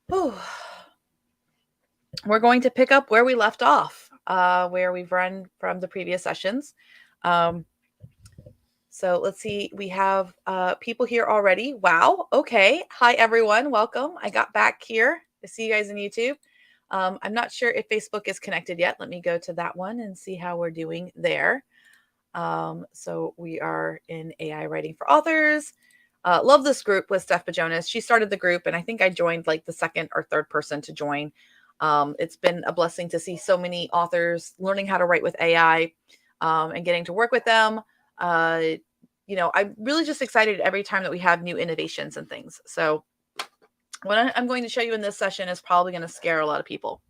Whew. We're going to pick up where we left off, where we've run from the previous sessions. So let's see, we have people here already. Wow, okay. Hi, everyone. Welcome. I got back here to see you guys on YouTube. I'm not sure if Facebook is connected yet. Let me go to that one and see how we're doing there. So we are in AI Writing for Authors. Love this group with Steph Bajonas. She started the group, and I think I joined like the second or third person to join. It's been a blessing to see so many authors learning how to write with AI and getting to work with them. I'm really just excited every time that we have new innovations and things. So what I'm going to show you in this session is probably going to scare a lot of people.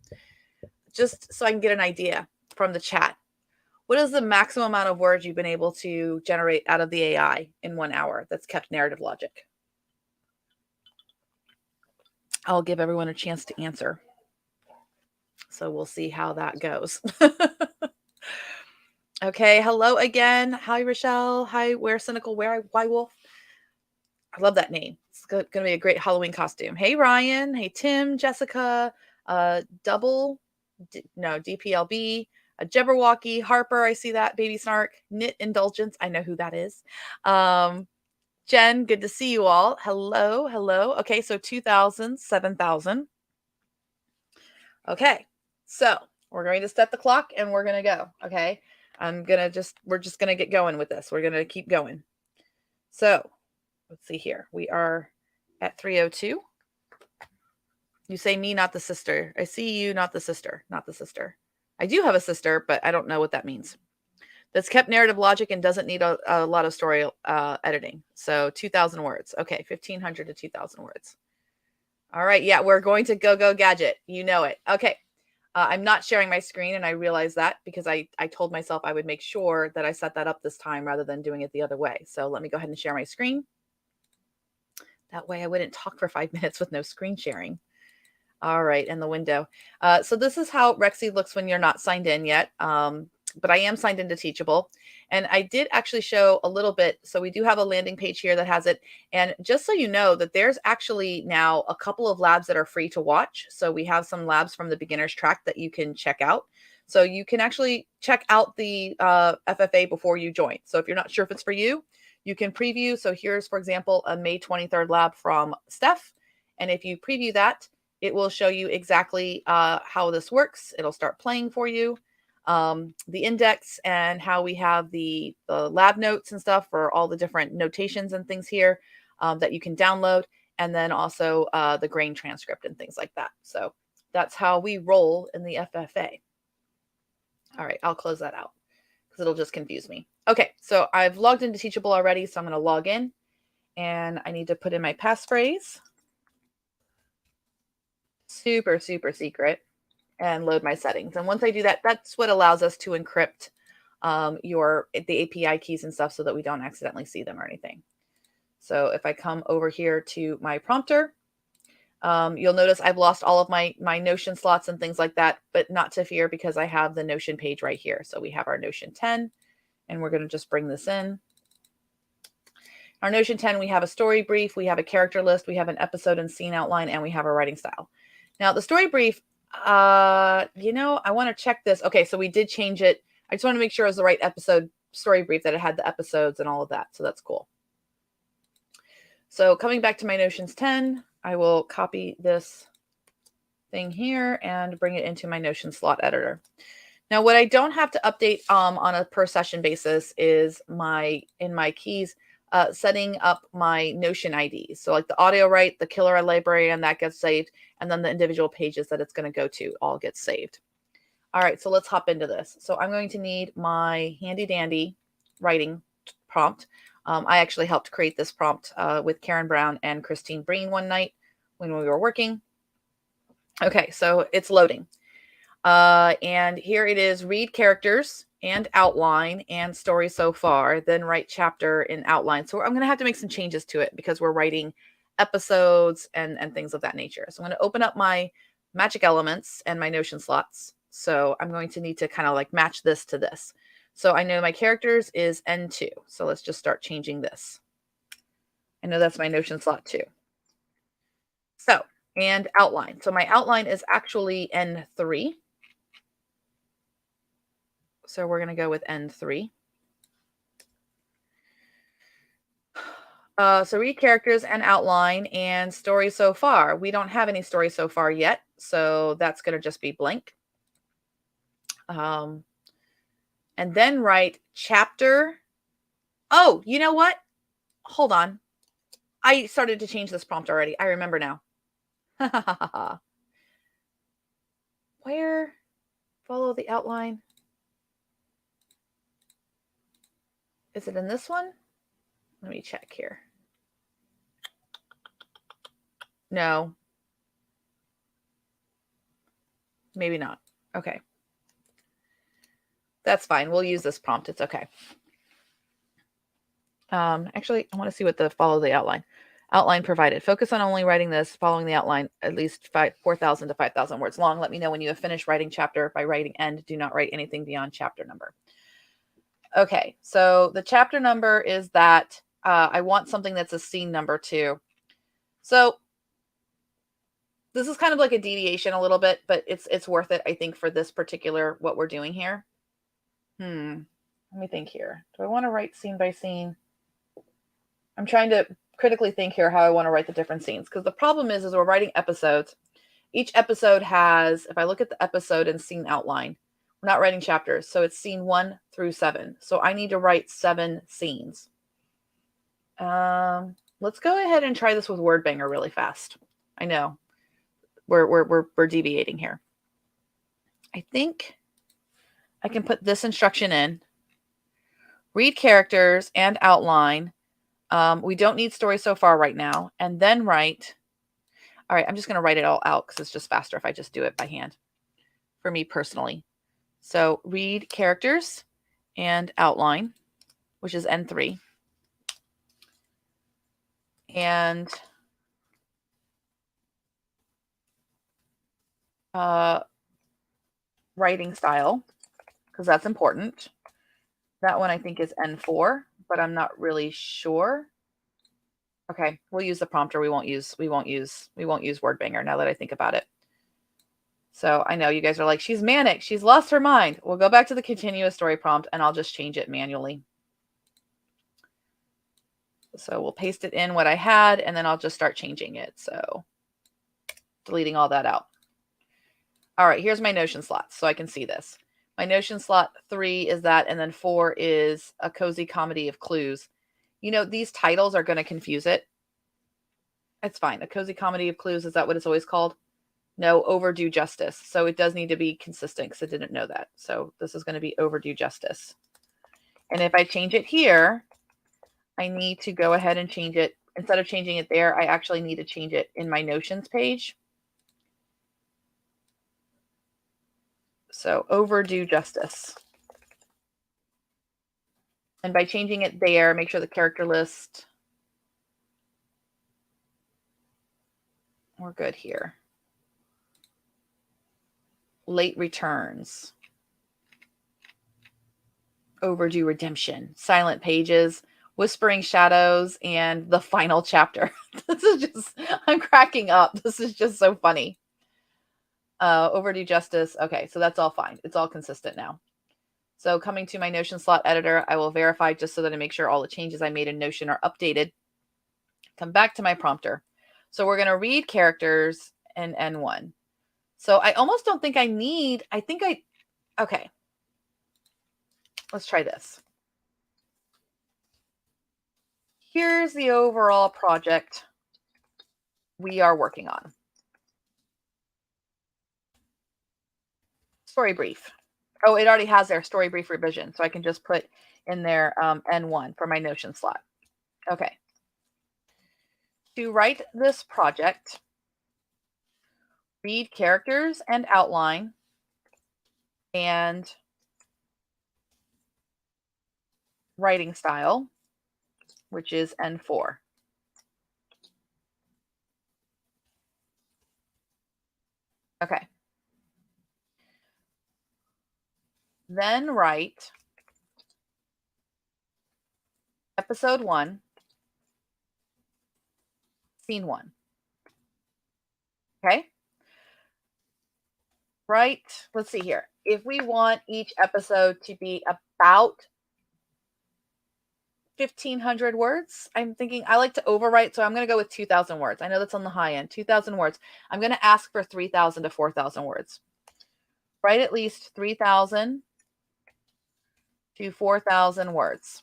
Just so I can get an idea from the chat. What is the maximum amount of words you've been able to generate out of the AI in 1 hour that's kept narrative logic? I'll give everyone a chance to answer. So we'll see how that goes. Okay, hello again. Hi, Rochelle. Hi, Where Cynical, Why Wolf. I love that name. It's going to be a great Halloween costume. Hey, Ryan. Hey, Tim, Jessica, DPLB, Jabberwocky, Harper. I see that. Baby Snark, Knit Indulgence. I know who that is. Jen, good to see you all. Hello, hello. Okay, so 2,000, 7,000. Okay, so we're going to set the clock and we're going to go. Okay, we're just going to get going with this. We're going to keep going. So let's see here. We are at 3:02. You say me, not the sister. I see you, not the sister. Not the sister. I do have a sister, but I don't know what that means. That's kept narrative logic and doesn't need a lot of story editing. So 2,000 words. Okay, 1,500 to 2,000 words. All right, yeah, we're going to go gadget. You know it. Okay, I'm not sharing my screen, and I realize that because I told myself I would make sure that I set that up this time rather than doing it the other way. So let me go ahead and share my screen. That way I wouldn't talk for 5 minutes with no screen sharing. All right, in the window. So this is how Rexy looks when you're not signed in yet. But I am signed into Teachable. And I did actually show a little bit. So we do have a landing page here that has it. And just so you know that there's actually now a couple of labs that are free to watch. So we have some labs from the beginner's track that you can check out. So you can actually check out the FFA before you join. So if you're not sure if it's for you, you can preview. So here's, for example, a May 23rd lab from Steph. And if you preview that, it will show you exactly how this works. It'll start playing for you. The index and how we have the lab notes and stuff for all the different notations and things here that you can download. And then also the grain transcript and things like that. So that's how we roll in the FFA. All right, I'll close that out because it'll just confuse me. Okay, so I've logged into Teachable already, so I'm going to log in. And I need to put in my passphrase. Super, super secret. And load my settings. And once I do that, that's what allows us to encrypt the API keys and stuff so that we don't accidentally see them or anything. So if I come over here to my prompter, you'll notice I've lost all of my Notion slots and things like that, but not to fear because I have the Notion page right here. So we have our Notion 10, and we're going to just bring this in. Our Notion 10, we have a story brief, we have a character list, we have an episode and scene outline, and we have a writing style. Now, the story brief, I want to check this. Okay, so we did change it. I just want to make sure it was the right episode story brief, that it had the episodes and all of that. So that's cool. So coming back to my Notions 10, I will copy this thing here and bring it into my Notion slot editor. Now, what I don't have to update on a per session basis is in my keys, setting up my Notion IDs. So like the audio write, the killer library, and that gets saved. And then the individual pages that it's going to go to all get saved. All right, so let's hop into this. So I'm going to need my handy dandy writing prompt. I actually helped create this prompt with Karen Brown and Christine Breen one night when we were working. Okay, so it's loading. And here it is, read characters and outline and story so far, then write chapter and outline. So I'm going to have to make some changes to it because we're writing episodes and things of that nature. So I'm going to open up my magic elements and my Notion slots. So I'm going to need to kind of like match this to this. So I know my characters is N2. So let's just start changing this. I know that's my Notion slot 2. So and outline. So my outline is actually N3. So we're going to go with N3. So read characters and outline and story so far. We don't have any story so far yet, so that's going to just be blank. And then write chapter. Oh, you know what? Hold on. I started to change this prompt already. I remember now. Where? Follow the outline. Is it in this one? Let me check here. No. Maybe not. Okay. That's fine. We'll use this prompt. It's okay. Actually, I want to see what the follow the outline. Outline provided. Focus on only writing this, following the outline, at least 4,000 to 5,000 words long. Let me know when you have finished writing chapter by writing end. Do not write anything beyond chapter number. Okay, so the chapter number is that I want something that's a scene number too. So this is kind of like a deviation a little bit, but it's worth it, I think, for this particular what we're doing here. Let me think here. Do I want to write scene by scene? I'm trying to critically think here how I want to write the different scenes, because the problem is we're writing episodes. Each episode has, if I look at the episode and scene outline, we're not writing chapters, so it's scene 1 through 7. So I need to write 7 scenes. Let's go ahead and try this with WordBanger really fast. I know we're deviating here. I think I can put this instruction in. Read characters and outline. We don't need story so far right now. And then write. All right, I'm just going to write it all out because it's just faster if I just do it by hand for me personally. So read characters and outline, which is N3. And writing style, because that's important. That one I think is N4, but I'm not really sure. Okay, we'll use the prompter. We won't use WordBanger now that I think about it. So I know you guys are like, she's manic. She's lost her mind. We'll go back to the continuous story prompt and I'll just change it manually. So we'll paste it in what I had and then I'll just start changing it. So deleting all that out. All right, here's my Notion slots so I can see this. My Notion slot 3 is that, and then 4 is a cozy comedy of clues. You know, these titles are going to confuse it. It's fine. A cozy comedy of clues, is that what it's always called? No, overdue justice. So it does need to be consistent because I didn't know that. So this is going to be overdue justice. And if I change it here, I need to go ahead and change it. Instead of changing it there, I actually need to change it in my Notions page. So overdue justice. And by changing it there, make sure the character list, we're good here. Late returns. Overdue redemption. Silent pages. Whispering shadows. And the final chapter. This is just, I'm cracking up. This is just so funny. Overdue justice. Okay, so that's all fine. It's all consistent now. So coming to my Notion slot editor, I will verify just so that I make sure all the changes I made in Notion are updated. Come back to my prompter. So we're going to read characters in N1. So I almost don't think I need, okay. Let's try this. Here's the overall project we are working on. Story brief. Oh, it already has their story brief revision. So I can just put in there N1 for my Notion slot. Okay. To write this project, read characters and outline and writing style, which is N4. Okay. Then write episode 1, scene 1. Okay. Right. Let's see here. If we want each episode to be about 1,500 words, I'm thinking I like to overwrite, so I'm going to go with 2,000 words. I know that's on the high end. 2,000 words. I'm going to ask for 3,000 to 4,000 words. Write at least 3,000 to 4,000 words.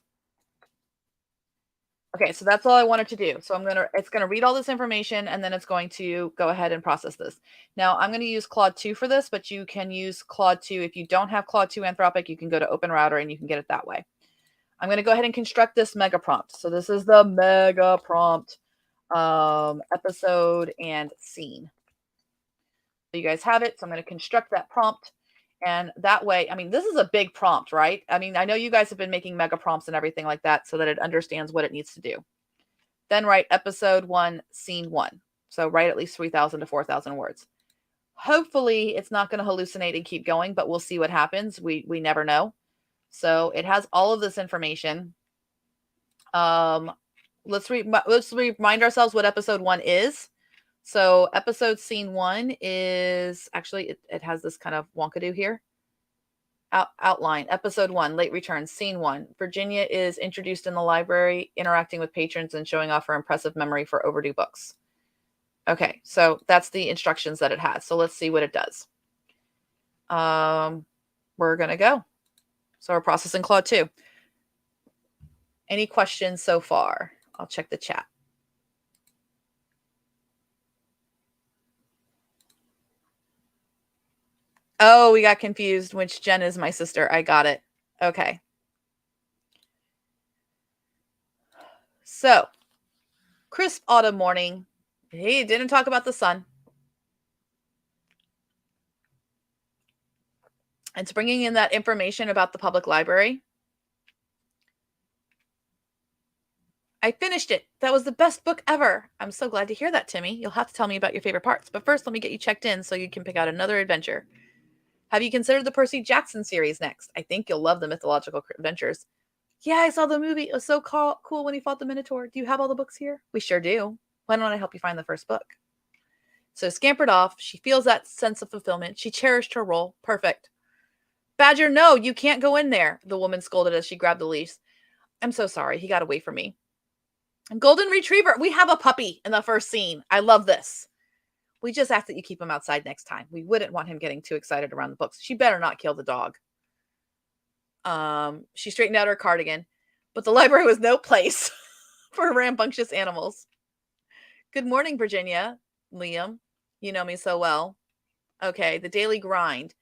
Okay, so that's all I wanted to do. So it's gonna read all this information and then it's going to go ahead and process this. Now I'm gonna use Claude 2 for this, but you can use Claude 2. If you don't have Claude 2 Anthropic, you can go to Open Router and you can get it that way. I'm gonna go ahead and construct this mega prompt. So this is the mega prompt episode and scene. So you guys have it. So I'm gonna construct that prompt. And that way, I mean, this is a big prompt, right? I mean, I know you guys have been making mega prompts and everything like that so that it understands what it needs to do. Then write episode 1, scene 1. So write at least 3,000 to 4,000 words. Hopefully it's not going to hallucinate and keep going, but we'll see what happens. We never know. So it has all of this information. Let's remind ourselves what episode 1 is. So episode scene 1 is actually, it has this kind of wonkadoo here. Outline. Episode 1, late returns. Scene 1. Virginia is introduced in the library, interacting with patrons and showing off her impressive memory for overdue books. Okay, so that's the instructions that it has. So let's see what it does. We're going to go. So we're processing Claude 2. Any questions so far? I'll check the chat. Oh, we got confused. Which Jen is my sister. I got it. Okay. So, crisp autumn morning. He didn't talk about the sun. It's bringing in that information about the public library. I finished it. That was the best book ever. I'm so glad to hear that, Timmy. You'll have to tell me about your favorite parts. But first, let me get you checked in so you can pick out another adventure. Have you considered the Percy Jackson series next? I think you'll love the mythological adventures. Yeah, I saw the movie. It was so cool when he fought the Minotaur. Do you have all the books here? We sure do. Why don't I help you find the first book? So scampered off. She feels that sense of fulfillment. She cherished her role. Perfect. Badger, no, you can't go in there, the woman scolded as she grabbed the leash. I'm so sorry. He got away from me. Golden Retriever. We have a puppy in the first scene. I love this. We just ask that you keep him outside next time. We wouldn't want him getting too excited around the books. She better not kill the dog. She straightened out her cardigan, but the library was no place for rambunctious animals. Good morning, Virginia. Liam, you know me so well. Okay, the daily grind.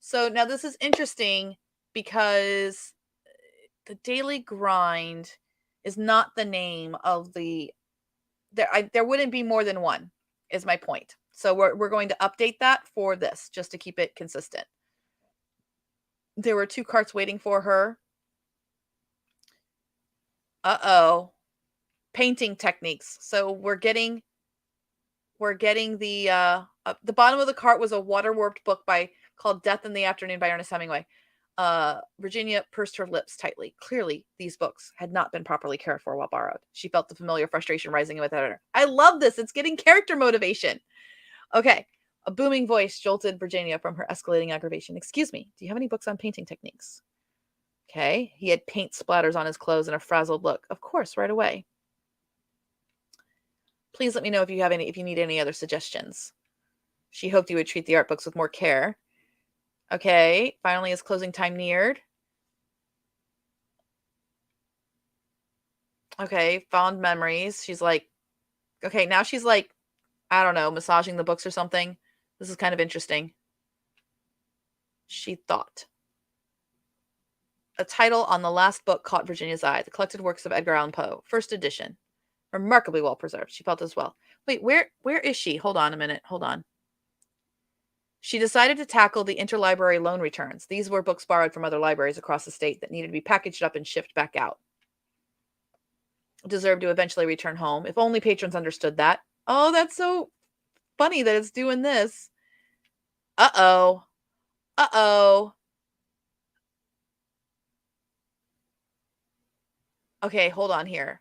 So now this is interesting because the daily grind is not the name of the there wouldn't be more than one is my point. So we're going to update that for this just to keep it consistent. There were 2 carts waiting for her. Uh-oh. Painting techniques. So we're getting the bottom of the cart was a water-warped book called Death in the Afternoon by Ernest Hemingway. Virginia pursed her lips tightly. Clearly, these books had not been properly cared for while borrowed. She felt the familiar frustration rising within her. I love this. It's getting character motivation. Okay. A booming voice jolted Virginia from her escalating aggravation. Excuse me, do you have any books on painting techniques? Okay. He had paint splatters on his clothes and a frazzled look. Of course, right away. Please let me know if you need any other suggestions. She hoped you would treat the art books with more care. Okay, finally as closing time neared. Okay, fond memories. She's like, okay, now she's like, I don't know, massaging the books or something. This is kind of interesting. She thought. A title on the last book caught Virginia's eye, The Collected Works of Edgar Allan Poe, first edition. Remarkably well preserved. She felt as well. Wait, where is she? Hold on a minute. Hold on. She decided to tackle the interlibrary loan returns. These were books borrowed from other libraries across the state that needed to be packaged up and shipped back out. Deserved to eventually return home. If only patrons understood that. Oh, that's so funny that it's doing this. Uh-oh. Uh-oh. Okay, hold on here.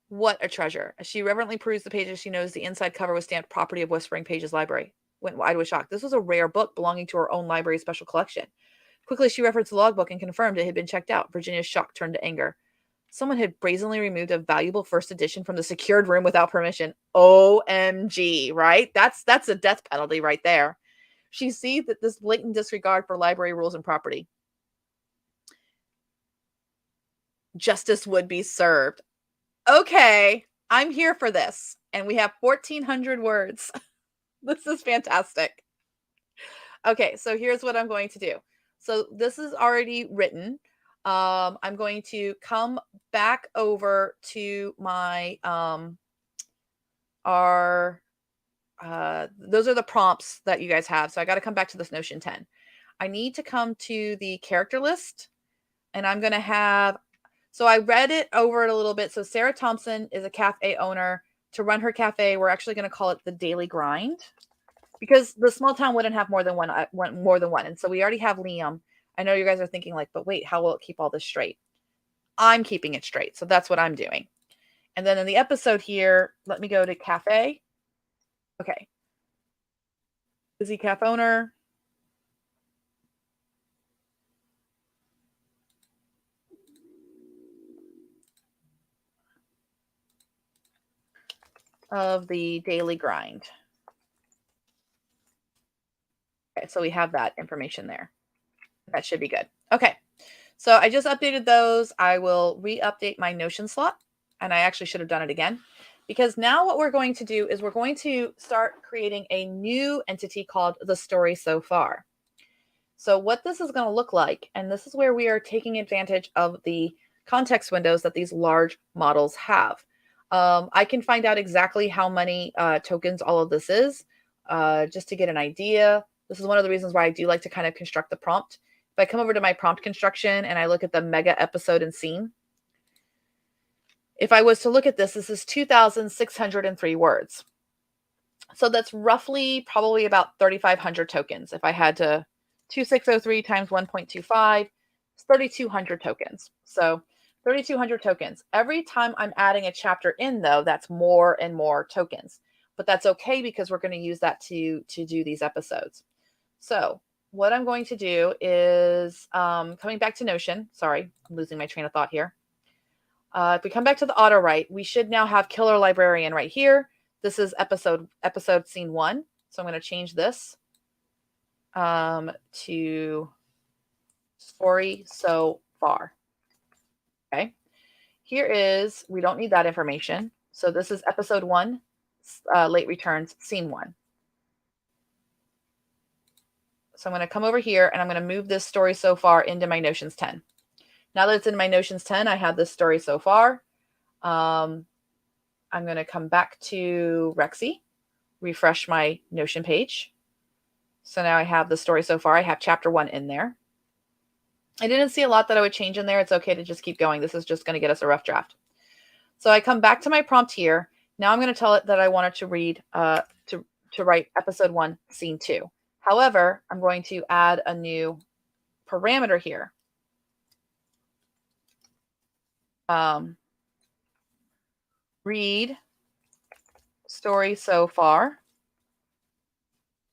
What a treasure. As she reverently perused the pages, she noticed the inside cover was stamped property of Whispering Pages Library. Went wide with shock. This was a rare book belonging to her own library's special collection. Quickly, she referenced the logbook and confirmed it had been checked out. Virginia's shock turned to anger. Someone had brazenly removed a valuable first edition from the secured room without permission. OMG, right? That's a death penalty right there. She sees that this blatant disregard for library rules and property. Justice would be served. Okay, I'm here for this. And we have 1,400 words. This is fantastic. Okay, so here's what I'm going to do. So this is already written. I'm going to come back over to my those are the prompts that you guys have. So I got to come back to this Notion 10. I need to come to the character list, and I'm going to have, so I read it over it a little bit. So Sarah Thompson is a cafe owner. To run her cafe, we're actually going to call it the Daily Grind, because the small town wouldn't have more than one. And so we already have Liam. I know you guys are thinking like, but wait, how will it keep all this straight? I'm keeping it straight. So that's what I'm doing. And then in the episode here, let me go to cafe. Okay. Busy cafe owner. Of the Daily Grind. Okay, so we have that information there. That should be good. Okay, so I just updated those. I will re-update my Notion slot, and I actually should have done it again, because now what we're going to do is we're going to start creating a new entity called the story so far. So what this is going to look like, and this is where we are taking advantage of the context windows that these large models have. I can find out exactly how many tokens all of this is, just to get an idea. This is one of the reasons why I do like to kind of construct the prompt. If I come over to my prompt construction and I look at the mega episode and scene, if I was to look at this, this is 2,603 words. So that's roughly probably about 3,500 tokens. If I had to 2,603 times 1.25, it's 3,200 tokens. So 3,200 tokens. Every time I'm adding a chapter in, though, that's more and more tokens. But that's okay, because we're going to use that to do these episodes. So what I'm going to do is, coming back to Notion. Sorry, I'm losing my train of thought here. If we come back to the auto write, we should now have Killer Librarian right here. This is episode scene 1. So I'm going to change this to story so far. Okay. Here is, we don't need that information. So this is episode 1, late returns, scene 1. So I'm going to come over here and I'm going to move this story so far into my Notions 10. Now that it's in my Notions 10, I have this story so far. I'm going to come back to Rexy, refresh my Notion page. So now I have the story so far. I have chapter 1 in there. I didn't see a lot that I would change in there. It's okay to just keep going. This is just going to get us a rough draft. So I come back to my prompt here. Now I'm going to tell it that I want it to read, to write episode 1, scene 2. However, I'm going to add a new parameter here. Read story so far.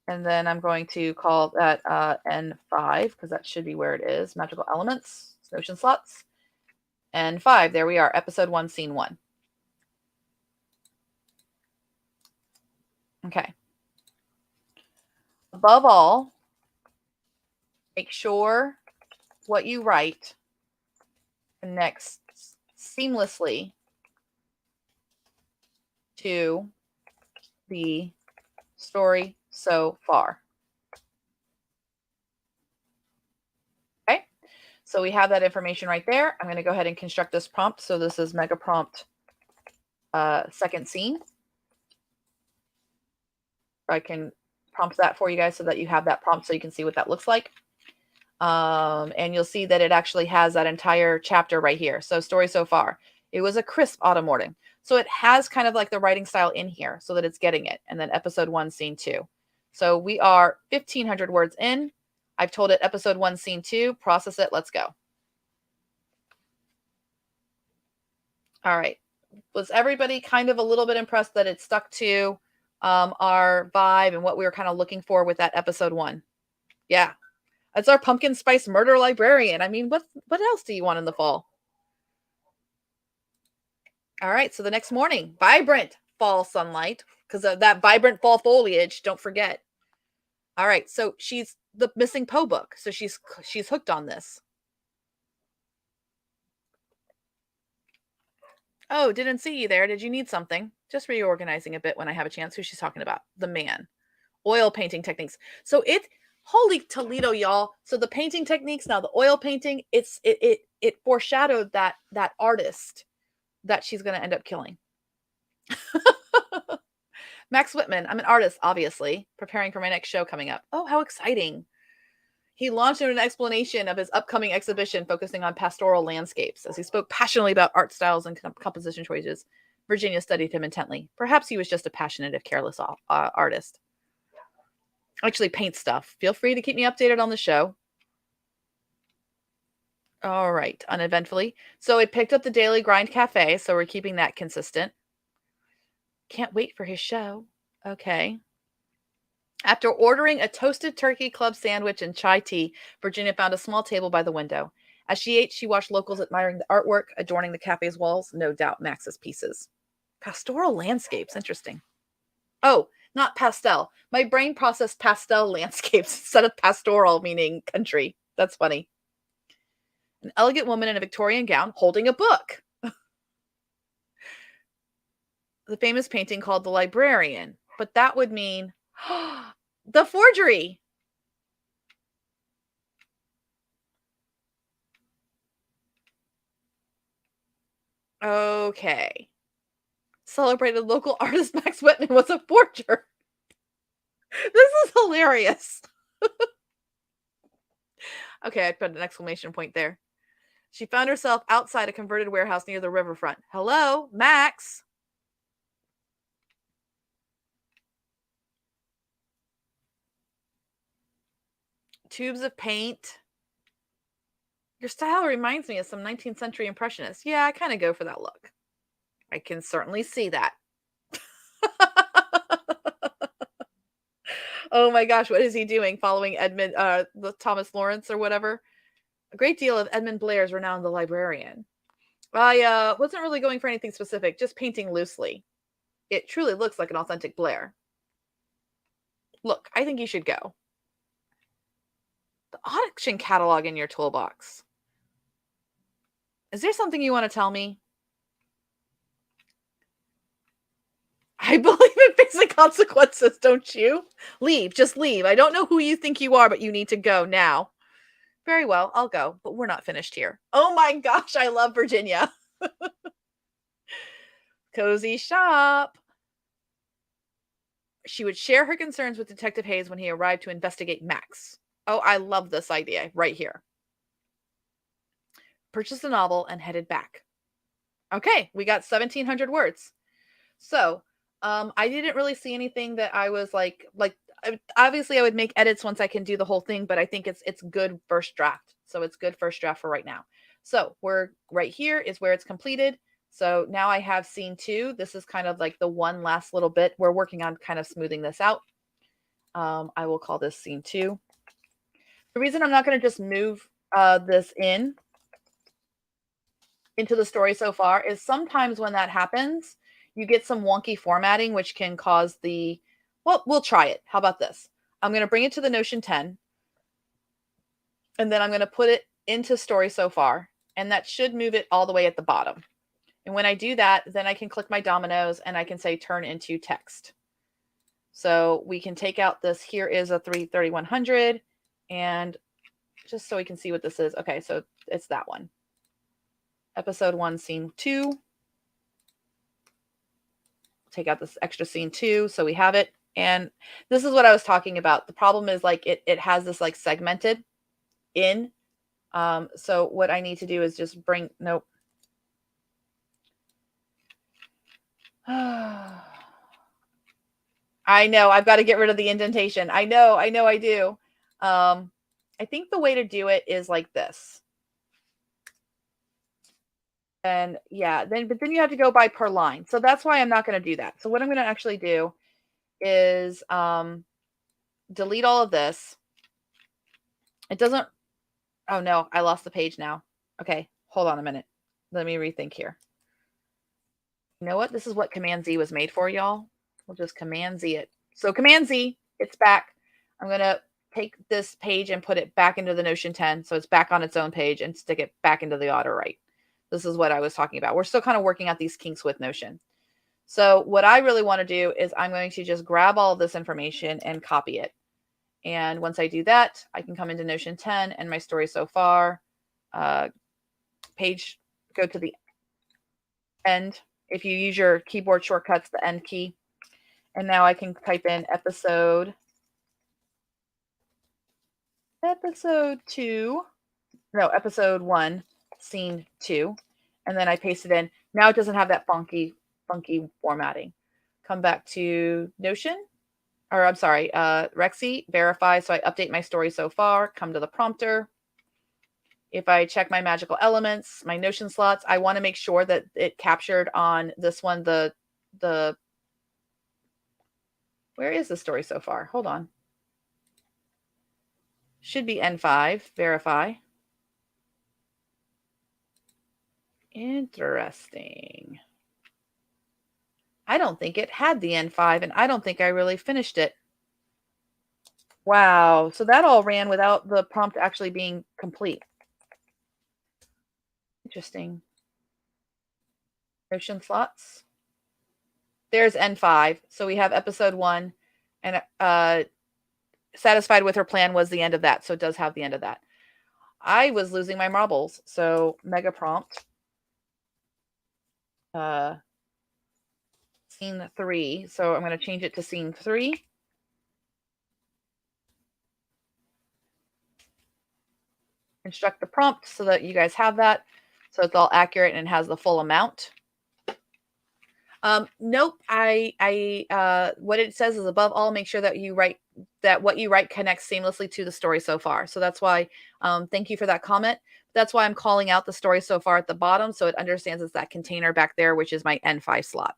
And then I'm going to call that N5, because that should be where it is. Magical elements, Notion slots. N5, there we are, episode 1, scene 1. Okay. Above all, make sure what you write connects seamlessly to the story so far. Okay, so we have that information right there. I'm going to go ahead and construct this prompt. So this is mega prompt second scene. I can prompt that for you guys so that you have that prompt so you can see what that looks like. And you'll see that it actually has that entire chapter right here. So story so far. It was a crisp autumn morning. So it has kind of like the writing style in here so that it's getting it. And then episode 1, scene 2. So we are 1,500 words in. I've told it episode 1, scene 2. Process it. Let's go. All right. Was everybody kind of a little bit impressed that it stuck to our vibe and what we were kind of looking for with that episode 1? Yeah. It's our pumpkin spice murder librarian. I mean, what else do you want in the fall? All right, so the next morning, vibrant fall sunlight because of that vibrant fall foliage, don't forget. All right, so she's the missing Poe book. So she's hooked on this. Oh, didn't see you there. Did you need something? Just reorganizing a bit when I have a chance. Who she's talking about? The man. Oil painting techniques. So it holy Toledo, y'all. So the painting techniques, now the oil painting, it foreshadowed that artist that she's gonna end up killing. Max Whitman, I'm an artist, obviously, preparing for my next show coming up. Oh, how exciting. He launched into an explanation of his upcoming exhibition focusing on pastoral landscapes. As he spoke passionately about art styles and composition choices, Virginia studied him intently. Perhaps he was just a passionate, if careless artist. Actually paint stuff. Feel free to keep me updated on the show. All right, uneventfully. So it picked up the Daily Grind Cafe, so we're keeping that consistent. Can't wait for his show. Okay. After ordering a toasted turkey club sandwich and chai tea, Virginia found a small table by the window. As she ate, she watched locals admiring the artwork adorning the cafe's walls, no doubt Max's pieces. Pastoral landscapes, interesting. Oh, not pastel. My brain processed pastel landscapes instead of pastoral, meaning country. That's funny. An elegant woman in a Victorian gown holding a book. The famous painting called The Librarian. But that would mean the forgery. Okay. Celebrated local artist Max Whitman was a forger. This is hilarious. Okay, I put an exclamation point there. She found herself outside a converted warehouse near the riverfront. Hello, Max. Tubes of paint. Your style reminds me of some 19th century impressionists. Yeah, I kind of go for that look. I can certainly see that. Oh my gosh, what is he doing? Following Edmund, Thomas Lawrence or whatever? A great deal of Edmund Blair's renowned The Librarian. I wasn't really going for anything specific, just painting loosely. It truly looks like an authentic Blair. Look, I think you should go. The auction catalog in your toolbox. Is there something you want to tell me? I believe in facing consequences, don't you? Leave, just leave. I don't know who you think you are, but you need to go now. Very well, I'll go, but we're not finished here. Oh my gosh, I love Virginia. Cozy shop. She would share her concerns with Detective Hayes when he arrived to investigate Max. Oh, I love this idea right here. Purchased a novel and headed back. Okay, we got 1,700 words. So, I didn't really see anything that I was like obviously I would make edits once I can do the whole thing, but I think it's good first draft. So it's good first draft for right now. So we're right here is where it's completed. So now I have scene 2. This is kind of like the one last little bit. We're working on kind of smoothing this out. I will call this scene 2. The reason I'm not going to just move this into the story so far is sometimes when that happens, you get some wonky formatting, which can cause we'll try it. How about this? I'm going to bring it to the Notion 10, and then I'm going to put it into story so far, and that should move it all the way at the bottom. And when I do that, then I can click my dominoes and I can say turn into text. So we can take out this. Here is a 3100, and just so we can see what this is. Okay, so it's that one. Episode 1, scene 2. Take out this extra scene 2 so we have it. And this is what I was talking about. The problem is like it has this like segmented in. So what I need to do is just bring nope. I know I've got to get rid of the indentation. I know I do. I think the way to do it is like this. And yeah, but then you have to go by per line. So that's why I'm not going to do that. So what I'm going to actually do is delete all of this. It doesn't, oh no, I lost the page now. Okay, hold on a minute. Let me rethink here. You know what? This is what Command Z was made for, y'all. We'll just Command Z it. So Command Z, it's back. I'm going to take this page and put it back into the Notion 10. So it's back on its own page and stick it back into the auto write. This is what I was talking about. We're still kind of working out these kinks with Notion. So what I really want to do is I'm going to just grab all of this information and copy it. And once I do that, I can come into Notion 10 and my story so far, page, go to the end. If you use your keyboard shortcuts, the end key. And now I can type in episode 1, scene 2. And then I paste it in. Now it doesn't have that funky formatting. Come back to Notion, or I'm sorry, Rexy, verify. So I update my story so far, come to the prompter. If I check my magical elements, my Notion slots, I want to make sure that it captured on this one, the where is the story so far? Hold on. Should be N5, verify. Interesting. I don't think it had the N5, and I don't think I really finished it. Wow. So that all ran without the prompt actually being complete. Interesting. Notion slots. There's N5. So we have episode 1, and satisfied with her plan was the end of that. So it does have the end of that. I was losing my marbles. So mega prompt. Scene 3. So I'm going to change it to scene 3. Instruct the prompt so that you guys have that. So it's all accurate and has the full amount. Nope. What it says is above all, make sure that what you write connects seamlessly to the story so far. So that's why, thank you for that comment. That's why I'm calling out the story so far at the bottom. So it understands it's that container back there, which is my N5 slot.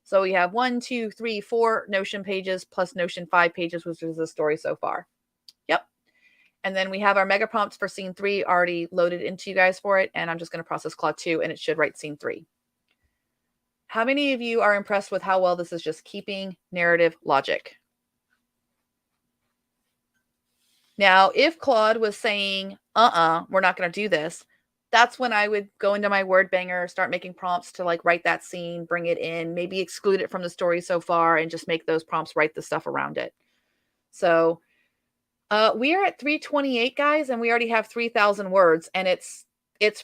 So we have 1, 2, 3, 4 Notion pages plus Notion 5 pages, which is the story so far. Yep. And then we have our mega prompts for scene 3 already loaded into you guys for it. And I'm just going to process Claude 2 and it should write scene 3. How many of you are impressed with how well this is just keeping narrative logic? Now, if Claude was saying, we're not going to do this, that's when I would go into my word banger, start making prompts to like write that scene, bring it in, maybe exclude it from the story so far and just make those prompts write the stuff around it. So we are at 328, guys, and we already have 3,000 words, and it's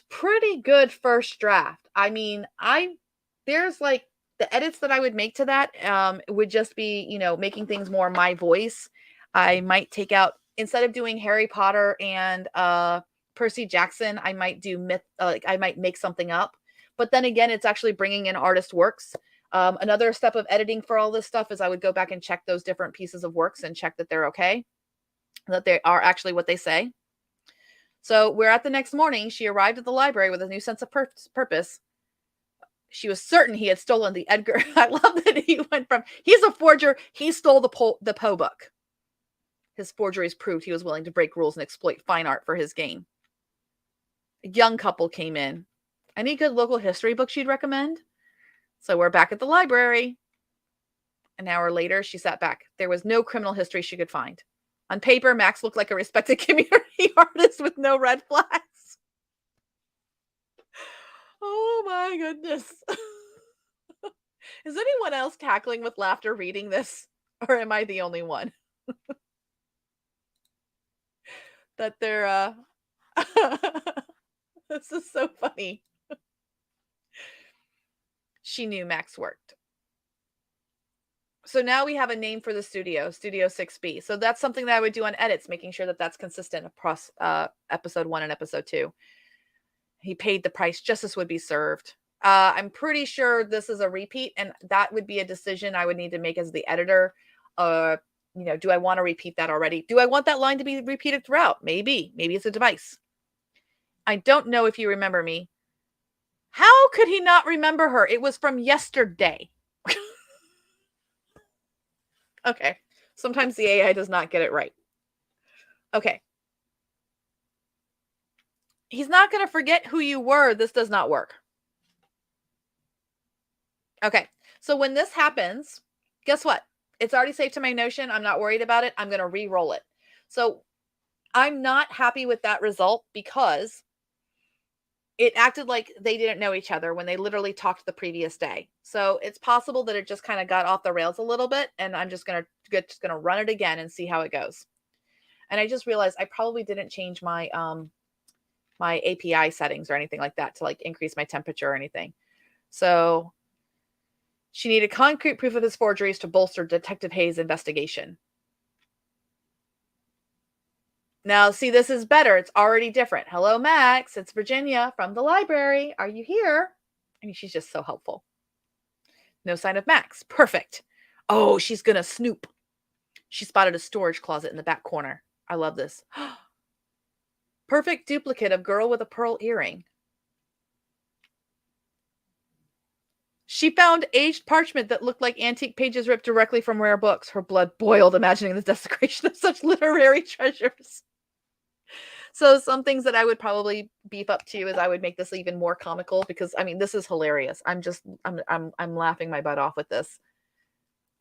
pretty good first draft. I mean, there's like the edits that I would make to that would just be, making things more my voice. I might take out, instead of doing Harry Potter and Percy Jackson, I might do I might make something up. But then again, it's actually bringing in artist works. Another step of editing for all this stuff is I would go back and check those different pieces of works and check that they're okay, that they are actually what they say. So we're at the next morning. She arrived at the library with a new sense of purpose. She was certain he had stolen the Edgar. I love that he went from, he's a forger. He stole the Poe book. His forgeries proved he was willing to break rules and exploit fine art for his gain. A young couple came in. Any good local history books you'd recommend? So we're back at the library. An hour later, she sat back. There was no criminal history she could find. On paper, Max looked like a respected community artist with no red flags. Oh my goodness. Is anyone else cackling with laughter reading this? Or am I the only one? That they're, this is so funny. She knew Max worked. So now we have a name for the studio, Studio 6B. So that's something that I would do on edits, making sure that that's consistent across episode 1 and episode 2. He paid the price, justice would be served. I'm pretty sure this is a repeat, and that would be a decision I would need to make as the editor. Do I want to repeat that already? Do I want that line to be repeated throughout? Maybe it's a device. I don't know if you remember me. How could he not remember her? It was from yesterday. Okay. Sometimes the AI does not get it right. Okay. He's not going to forget who you were. This does not work. Okay. So when this happens, guess what? It's already saved to my Notion. I'm not worried about it. I'm going to re-roll it. So I'm not happy with that result because it acted like they didn't know each other when they literally talked the previous day. So it's possible that it just kind of got off the rails a little bit, and I'm just gonna run it again and see how it goes. And I just realized I probably didn't change my API settings or anything like that to like increase my temperature or anything. So she needed concrete proof of his forgeries to bolster Detective Hayes' investigation. Now, see, this is better. It's already different. Hello, Max. It's Virginia from the library. Are you here? I mean, she's just so helpful. No sign of Max. Perfect. Oh, she's going to snoop. She spotted a storage closet in the back corner. I love this. Perfect duplicate of girl with a pearl earring. She found aged parchment that looked like antique pages ripped directly from rare books. Her blood boiled imagining the desecration of such literary treasures. So some things that I would probably beef up to is I would make this even more comical because I mean this is hilarious. I'm laughing my butt off with this.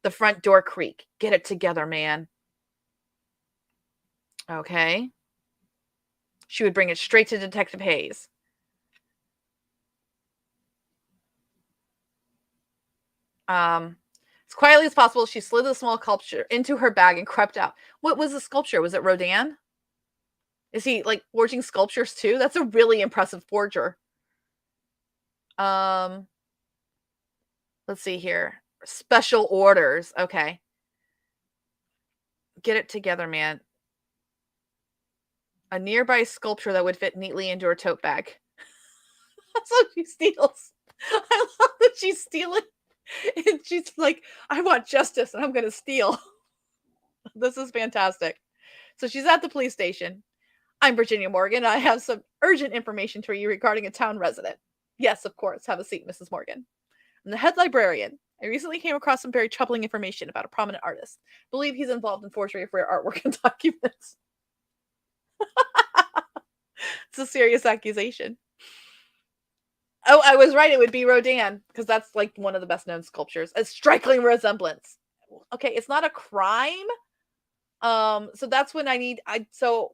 The front door creak. Get it together, man. Okay. She would bring it straight to Detective Hayes. As quietly as possible, she slid the small sculpture into her bag and crept out. What was the sculpture? Was it Rodin? Is he like forging sculptures too? That's a really impressive forger. Um, let's see here. Special orders. Okay. Get it together, man. A nearby sculpture that would fit neatly into her tote bag. That's what she steals. I love that she's stealing. And she's like, I want justice and I'm going to steal. This is fantastic. So she's at the police station. I'm Virginia Morgan. I have some urgent information for you regarding a town resident. Yes, of course. Have a seat, Mrs. Morgan. I'm the head librarian. I recently came across some very troubling information about a prominent artist. I believe he's involved in forgery of rare artwork and documents. It's a serious accusation. Oh, I was right. It would be Rodin because that's like one of the best known sculptures. A striking resemblance. Okay, it's not a crime. So that's when so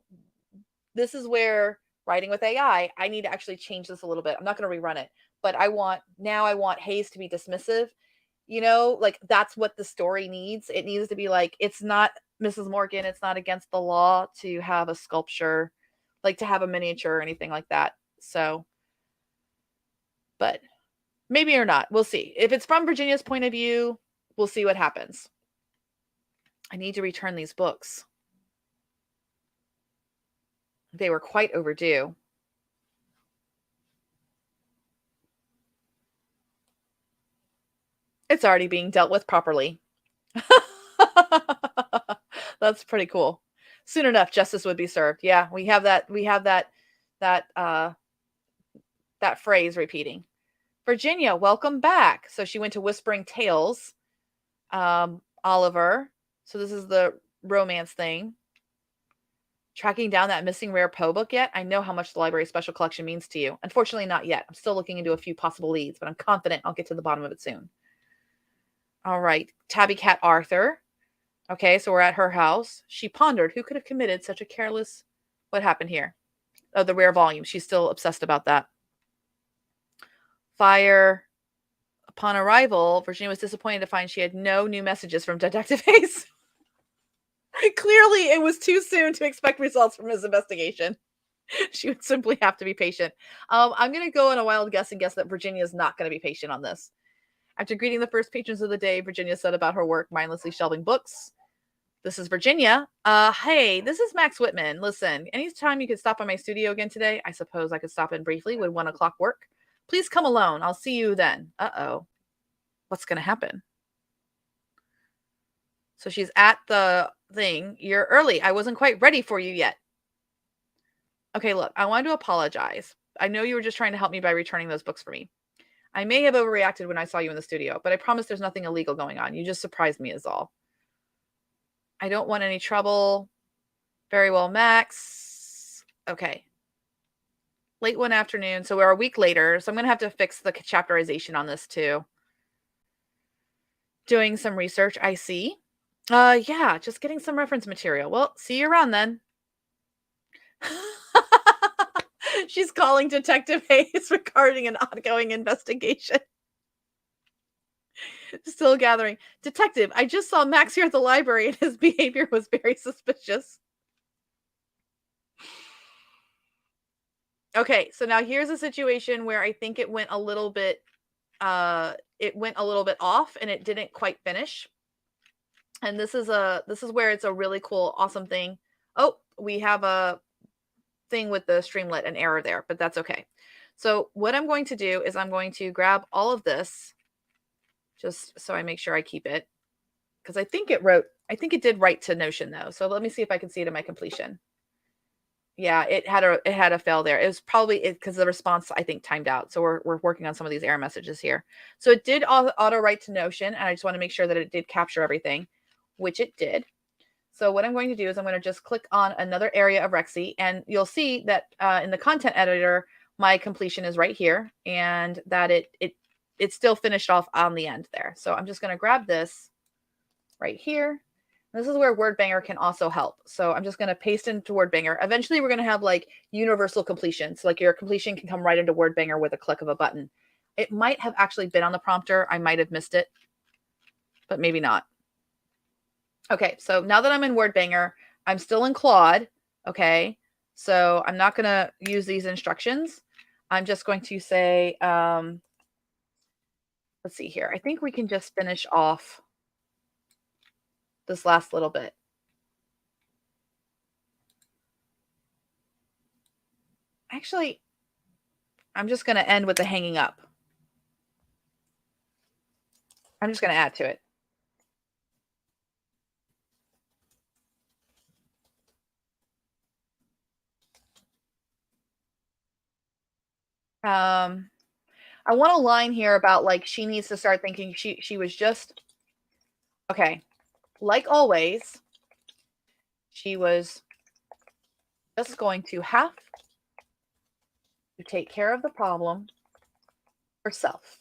this is where writing with AI, I need to actually change this a little bit. I'm not going to rerun it, but I want Hayes to be dismissive. You know, like that's what the story needs. It needs to be like, it's not Mrs. Morgan. It's not against the law to have a sculpture, like to have a miniature or anything like that. So, but maybe or not. We'll see. If it's from Virginia's point of view, we'll see what happens. I need to return these books. They were quite overdue. It's already being dealt with properly. That's pretty cool. Soon enough, justice would be served. Yeah, we have that phrase repeating. Virginia, welcome back. So she went to Whispering Tales. Oliver. So this is the romance thing. Tracking down that missing rare Poe book yet? I know how much the library special collection means to you. Unfortunately, not yet. I'm still looking into a few possible leads, but I'm confident I'll get to the bottom of it soon. All right. Tabby Cat Arthur. Okay, so we're at her house. She pondered who could have committed such a careless... What happened here? Oh, the rare volume. She's still obsessed about that. Fire. Upon arrival, Virginia was disappointed to find she had no new messages from Detective Hayes. Clearly, it was too soon to expect results from his investigation. She would simply have to be patient. I'm going to go on a wild guess and guess that Virginia is not going to be patient on this. After greeting the first patrons of the day, Virginia said about her work, mindlessly shelving books. This is Virginia. Hey, this is Max Whitman. Listen, anytime you could stop by my studio again today, I suppose I could stop in briefly. Would 1 o'clock work? Please come alone. I'll see you then. Uh-oh. What's going to happen? So she's at the thing. You're early. I wasn't quite ready for you yet. Okay, look, I wanted to apologize. I know you were just trying to help me by returning those books for me. I may have overreacted when I saw you in the studio, but I promise there's nothing illegal going on. You just surprised me is all. I don't want any trouble. Very well, Max. Okay. Late one afternoon. So we're a week later. So I'm going to have to fix the chapterization on this too. Doing some research. I see. Yeah, just getting some reference material. Well, see you around then. She's calling Detective Hayes regarding an ongoing investigation. Still gathering. Detective, I just saw Max here at the library and his behavior was very suspicious. Okay, so now here's a situation where I think it went a little bit off and it didn't quite finish. And this is where it's a really cool, awesome thing. Oh, we have a thing with the Streamlit, an error there, but that's okay. So what I'm going to do is I'm going to grab all of this just so I make sure I keep it. Because I think it did write to Notion though. So let me see if I can see it in my completion. Yeah, it had a fail there. It was probably because the response I think timed out. So we're working on some of these error messages here. So it did auto write to Notion, and I just want to make sure that it did capture everything, which it did. So what I'm going to do is I'm going to just click on another area of Rexy, and you'll see that in the content editor, my completion is right here, and that it still finished off on the end there. So I'm just going to grab this right here. This is where WordBanger can also help. So I'm just going to paste into WordBanger. Eventually, we're going to have like universal completion. So like your completion can come right into WordBanger with a click of a button. It might have actually been on the prompter. I might have missed it, but maybe not. Okay, so now that I'm in WordBanger, I'm still in Claude. Okay, so I'm not going to use these instructions. I'm just going to say, let's see here. I think we can just finish off this last little bit. Actually, I'm just going to end with the hanging up. I'm just going to add to it. I want a line here about like she needs to start thinking she was just okay. Like always, she was just going to have to take care of the problem herself.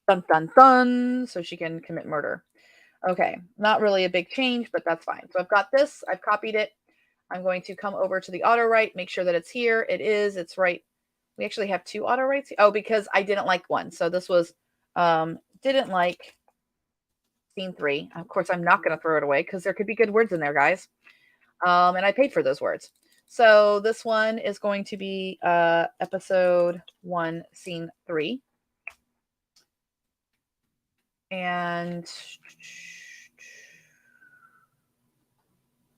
Dun dun dun. So she can commit murder. Okay, not really a big change, but that's fine. So I've got this. I've copied it. I'm going to come over to the auto write, make sure that it's here. It is. It's right. We actually have two auto writes. Oh, because I didn't like one. So this was didn't like scene 3. Of course, I'm not going to throw it away because there could be good words in there, guys. And I paid for those words. So this one is going to be episode 1, scene 3. And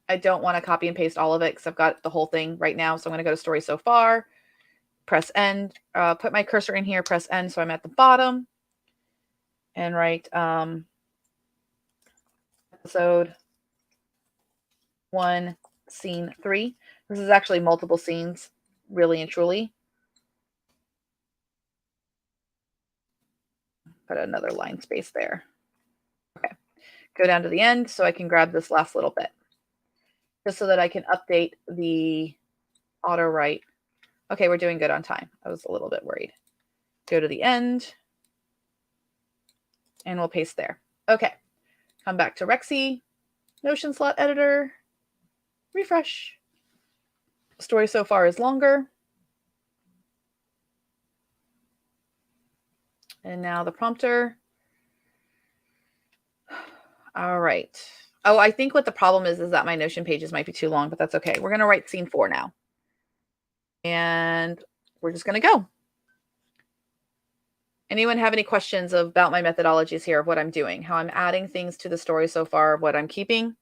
I don't want to copy and paste all of it because I've got the whole thing right now. So I'm going to go to story so far, press end, put my cursor in here, press end. So I'm at the bottom and write episode 1, scene 3. This is actually multiple scenes, really and truly. Put another line space there. Okay. Go down to the end so I can grab this last little bit. Just so that I can update the auto write. Okay, we're doing good on time. I was a little bit worried. Go to the end. And we'll paste there. Okay. Come back to Rexy. Notion slot editor. Refresh. Story so far is longer. And now the prompter. All right. Oh, I think what the problem is that my Notion pages might be too long, but that's okay. We're going to write scene 4 now. And we're just going to go. Anyone have any questions about my methodologies here of what I'm doing, how I'm adding things to the story so far, what I'm keeping?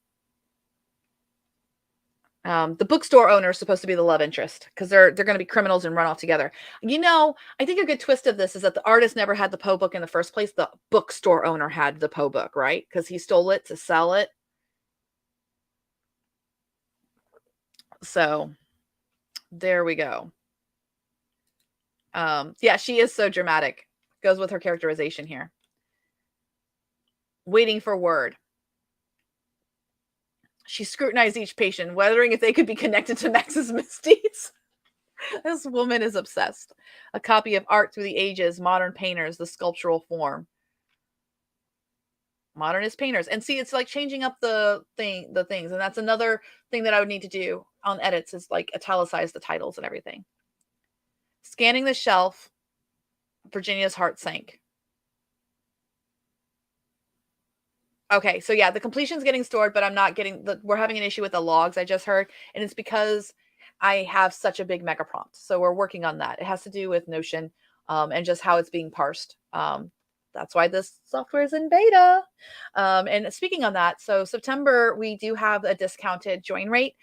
The bookstore owner is supposed to be the love interest because they're going to be criminals and run off together. You know, I think a good twist of this is that the artist never had the Poe book in the first place. The bookstore owner had the Poe book, right? Because he stole it to sell it. So there we go. Yeah, she is so dramatic. Goes with her characterization here. Waiting for word. She scrutinized each patient, wondering if they could be connected to Max's misdeeds. This woman is obsessed. A copy of Art Through the Ages, Modern Painters, the Sculptural Form. Modernist painters. And see, it's like changing up the things. And that's another thing that I would need to do on edits is like italicize the titles and everything. Scanning the shelf, Virginia's heart sank. Okay, so yeah, the completion's getting stored, but I'm not getting we're having an issue with the logs I just heard, and it's because I have such a big mega prompt. So we're working on that. It has to do with Notion and just how it's being parsed. That's why this software is in beta. And speaking on that, so September, we do have a discounted join rate.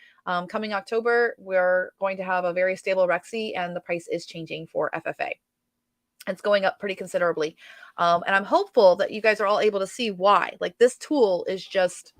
Coming October, we're going to have a very stable Rexy, and the price is changing for FFA. It's going up pretty considerably. And I'm hopeful that you guys are all able to see why. Like, this tool is just,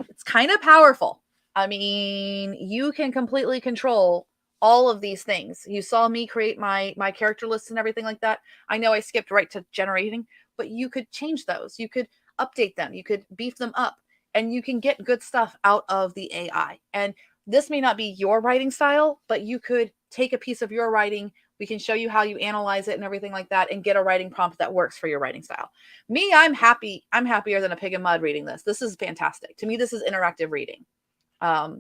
it's kind of powerful. I mean, you can completely control all of these things. You saw me create my character lists and everything like that. I know I skipped right to generating, but you could change those. You could update them. You could beef them up, and you can get good stuff out of the AI. And this may not be your writing style, but you could take a piece of your writing. We can show you how you analyze it and everything like that, and get a writing prompt that works for your writing style. Me, I'm happy. I'm happier than a pig in mud reading this. This is fantastic. To me, this is interactive reading. I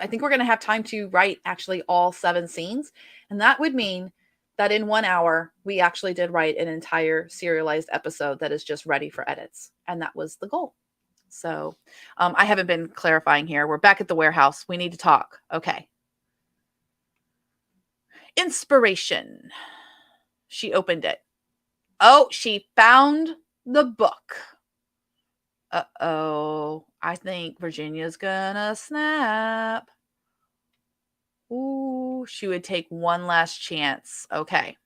think we're going to have time to write actually all 7 scenes. And that would mean that in 1 hour, we actually did write an entire serialized episode that is just ready for edits. And that was the goal. So I haven't been clarifying here. We're back at the warehouse. We need to talk. Okay. Inspiration. She opened it. Oh, she found the book. Uh-oh. I think Virginia's gonna snap. Ooh, she would take one last chance. Okay.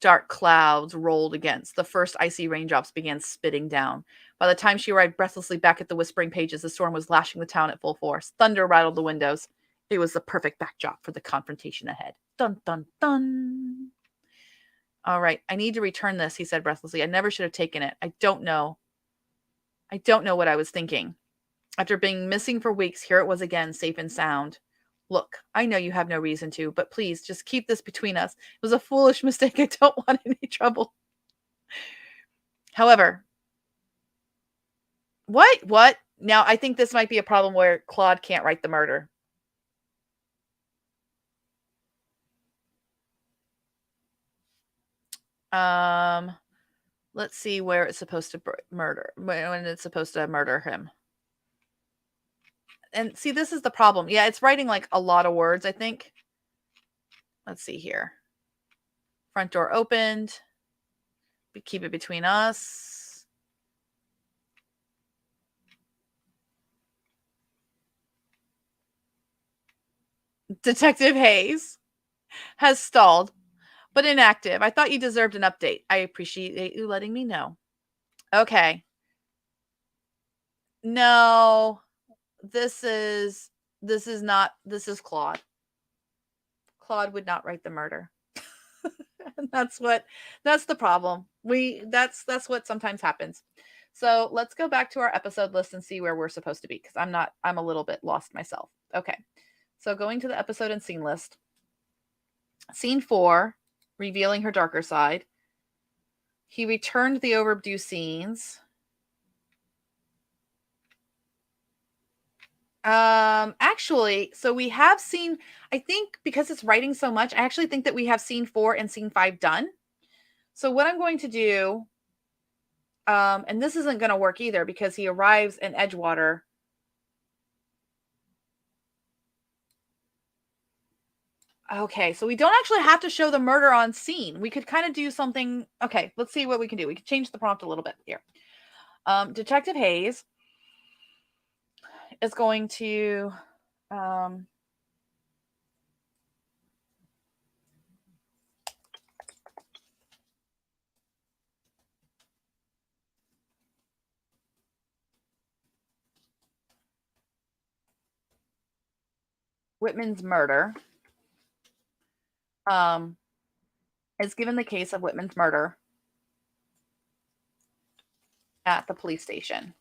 Dark clouds rolled against. The first icy raindrops began spitting down. By the time she arrived breathlessly back at the whispering pages, the storm was lashing the town at full force. Thunder rattled the windows. It was the perfect backdrop for the confrontation ahead. Dun, dun, dun. All right, I need to return this, he said breathlessly. I never should have taken it. I don't know what I was thinking. After being missing for weeks, here it was again, safe and sound. Look, I know you have no reason to, but please just keep this between us. It was a foolish mistake. I don't want any trouble. However, what? Now, I think this might be a problem where Claude can't write the murder. Let's see where it's supposed to murder, when it's supposed to murder him. And see, this is the problem. Yeah, it's writing like a lot of words, I think. Let's see here. Front door opened. Keep it between us. Detective Hayes has stalled, but inactive. I thought you deserved an update. I appreciate you letting me know. Okay. No, this is Claude. Claude would not write the murder. And that's the problem. That's what sometimes happens. So let's go back to our episode list and see where we're supposed to be, because I'm a little bit lost myself. Okay. So going to the episode and scene list. Scene 4, revealing her darker side. He returned the overdue scenes. Actually, so we have seen, I think because it's writing so much, I actually think that we have scene 4 and scene 5 done. So what I'm going to do, and this isn't going to work either because he arrives in Edgewater. Okay, so we don't actually have to show the murder on scene. We could kind of do something. Okay, let's see what we can do. We could change the prompt a little bit here. Detective Hayes is going to Whitman's murder. is given the case of Whitman's murder at the police station.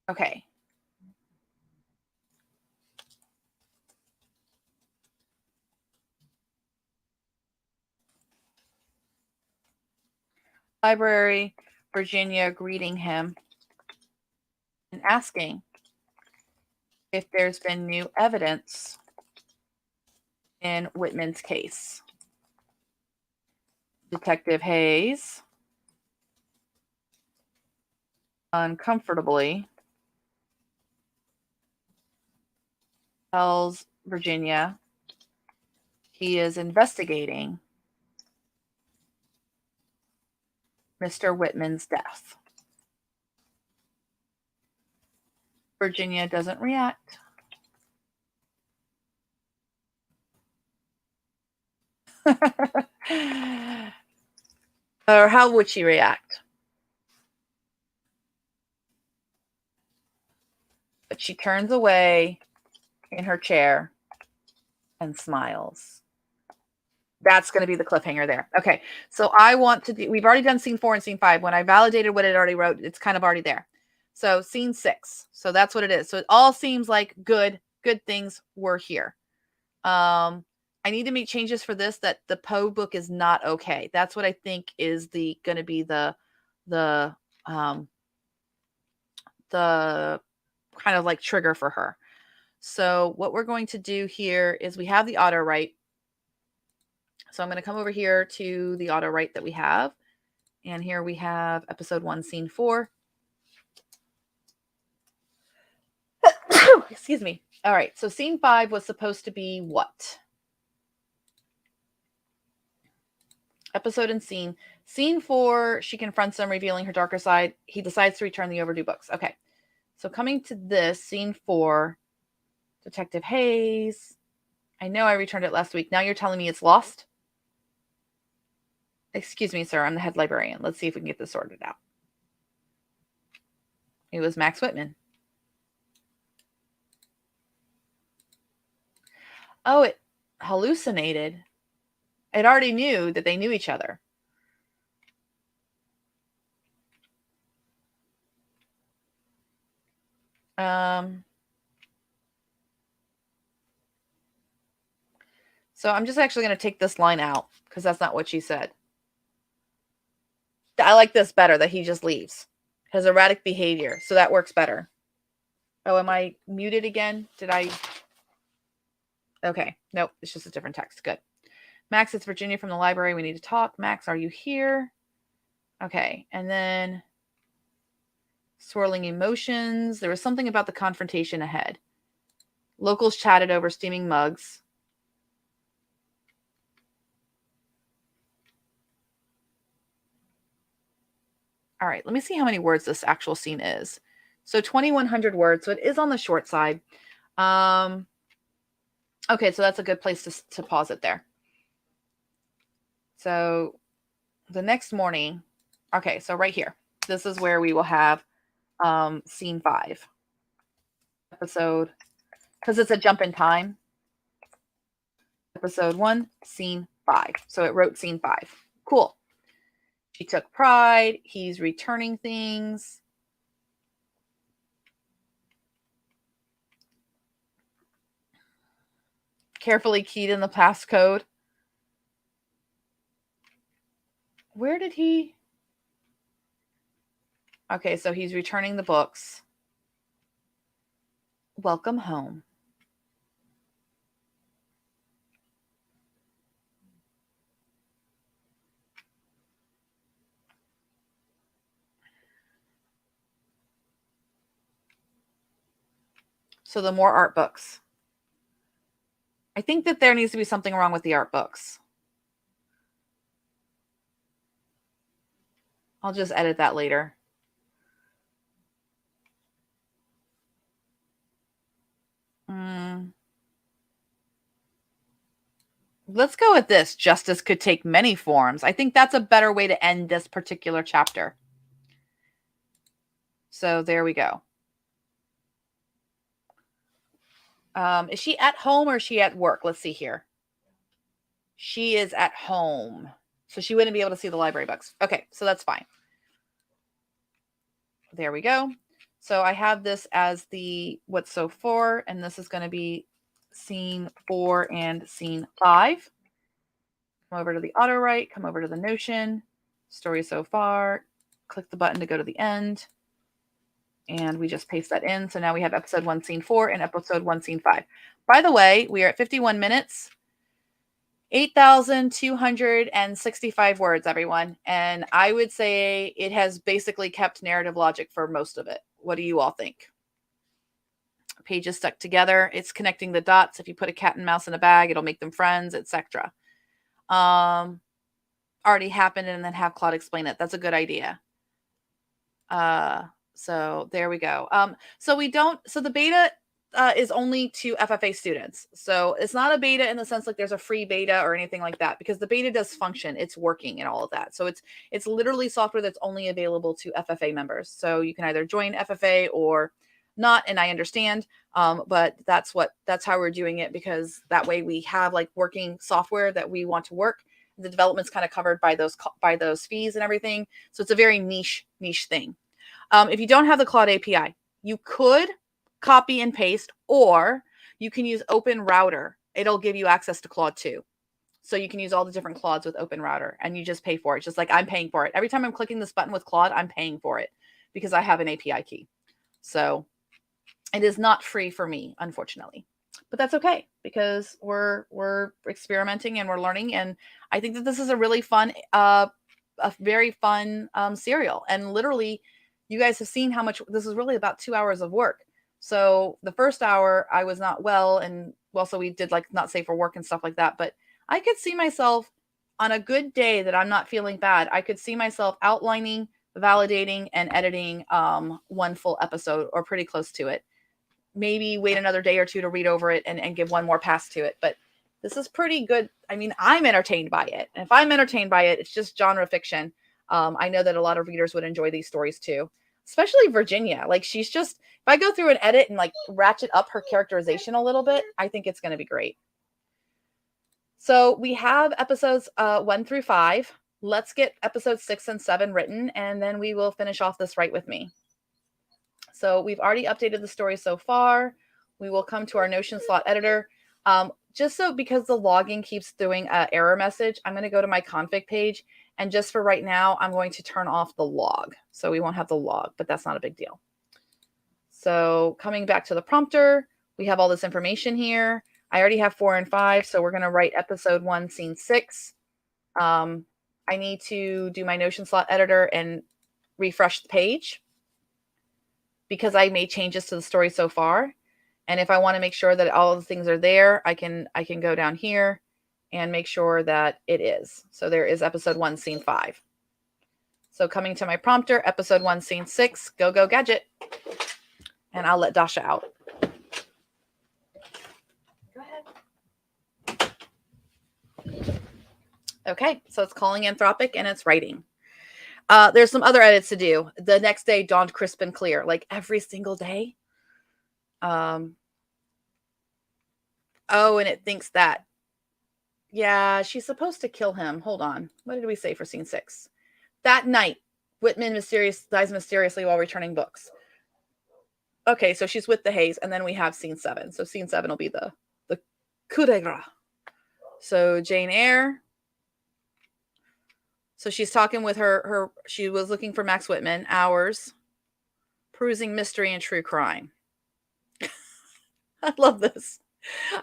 Okay. Library, Virginia greeting him and asking if there's been new evidence in Whitman's case. Detective Hayes uncomfortably tells Virginia he is investigating Mr. Whitman's death. Virginia doesn't react. Or how would she react? But she turns away in her chair and smiles. That's going to be the cliffhanger there. Okay, so I want to do, we've already done scene 4 and scene 5. When I validated what it already wrote, it's kind of already there. So scene 6. So that's what it is. So it all seems like good things were here. I need to make changes for this, that the Poe book is not okay. That's what I think is going to be the kind of like trigger for her. So what we're going to do here is we have the auto write. So I'm going to come over here to the auto write that we have. And here we have episode 1, scene 4. Excuse me. All right. So scene 5 was supposed to be what? Episode and scene. Scene 4, she confronts him, revealing her darker side. He decides to return the overdue books. Okay. So coming to this, scene 4, Detective Hayes. I know I returned it last week. Now you're telling me it's lost? Excuse me, sir. I'm the head librarian. Let's see if we can get this sorted out. It was Max Whitman. Oh, it hallucinated. It already knew that they knew each other. So I'm just actually going to take this line out because that's not what she said. I like this better, that he just leaves. His erratic behavior. So that works better. Oh, am I muted again? Did I? Okay. Nope. It's just a different text. Good. Max, it's Virginia from the library. We need to talk. Max, are you here? Okay. And then swirling emotions. There was something about the confrontation ahead. Locals chatted over steaming mugs. All right, let me see how many words this actual scene is. So 2,100 words. So it is on the short side. Okay, so that's a good place to pause it there. So the next morning, okay, so right here, this is where we will have scene 5. Episode, because it's a jump in time. Episode 1, scene 5. So it wrote scene 5. Cool. She took pride. He's returning things. Carefully keyed in the passcode. Where did he? Okay, so he's returning the books. Welcome home. So the more art books. I think that there needs to be something wrong with the art books. I'll just edit that later. Let's go with this. Justice could take many forms. I think that's a better way to end this particular chapter. So there we go. Is she at home or is she at work? Let's see here. She is at home. So she wouldn't be able to see the library books. Okay, so that's fine. There we go. So I have this as the what's so 4, and this is going to be scene 4 and scene 5. Come over to the auto write, come over to the Notion, story so far, click the button to go to the end, and we just paste that in. So now we have episode 1, scene 4, and episode 1, scene 5. By the way, we are at 51 minutes. 8,265 words, everyone. And I would say it has basically kept narrative logic for most of it. What do you all think? Pages stuck together. It's connecting the dots. If you put a cat and mouse in a bag, it'll make them friends, etc. Already happened, and then have Claude explain it. That's a good idea. So there we go. So the beta is only to FFA students. So it's not a beta in the sense like there's a free beta or anything like that, because the beta does function. It's working and all of that. So it's literally software that's only available to FFA members. So you can either join FFA or not, and I understand. But that's how we're doing it, because that way we have like working software that we want to work. The development's kind of covered by those fees and everything. So it's a very niche thing. If you don't have the Claude API, you could copy and paste, or you can use Open Router. It'll give you access to Claude too. So you can use all the different Claudes with Open Router, and you just pay for it. Just like I'm paying for it. Every time I'm clicking this button with Claude, I'm paying for it because I have an API key. So it is not free for me, unfortunately. But that's okay, because we're experimenting and we're learning. And I think that this is a really fun, a very fun serial. And literally, you guys have seen how much this is really about 2 hours of work. So the first hour I was not well, and so we did like not safe for work and stuff like that. But I could see myself on a good day that I'm not feeling bad. I could see myself outlining, validating, and editing one full episode, or pretty close to it. Maybe wait another day or two to read over it and give one more pass to it. But this is pretty good. I mean, I'm entertained by it. And if I'm entertained by it, it's just genre fiction. I know that a lot of readers would enjoy these stories too, especially Virginia. Like, she's just, if I go through and edit and like ratchet up her characterization a little bit, I think it's going to be great. So we have episodes 1 through 5. Let's get episodes 6 and 7 written, and then we will finish off this Write With Me. So we've already updated the story so far. We will come to our Notion slot editor. Just so, because the login keeps doing an error message, I'm going to go to my config page. And just for right now, I'm going to turn off the log. So we won't have the log, but that's not a big deal. So coming back to the prompter, we have all this information here. I already have 4 and 5. So we're going to write episode 1, scene 6. I need to do my Notion slot editor and refresh the page, because I made changes to the story so far. And if I want to make sure that all of the things are there, I can go down here and make sure that it is. So there is episode 1, scene 5. So coming to my prompter, episode 1, scene 6, go gadget. And I'll let Dasha out. Go ahead. Okay, so it's calling Anthropic and it's writing. There's some other edits to do. The next day dawned crisp and clear, like every single day. Oh, and it thinks that. Yeah, she's supposed to kill him. Hold on. What did we say for scene 6? That night, Whitman dies mysteriously while returning books. Okay, so she's with the Hayes, and then we have scene 7. So scene 7 will be the coup de grace. So Jane Eyre. So she's talking with her. She was looking for Max Whitman. Hours. Perusing mystery and true crime. I love this.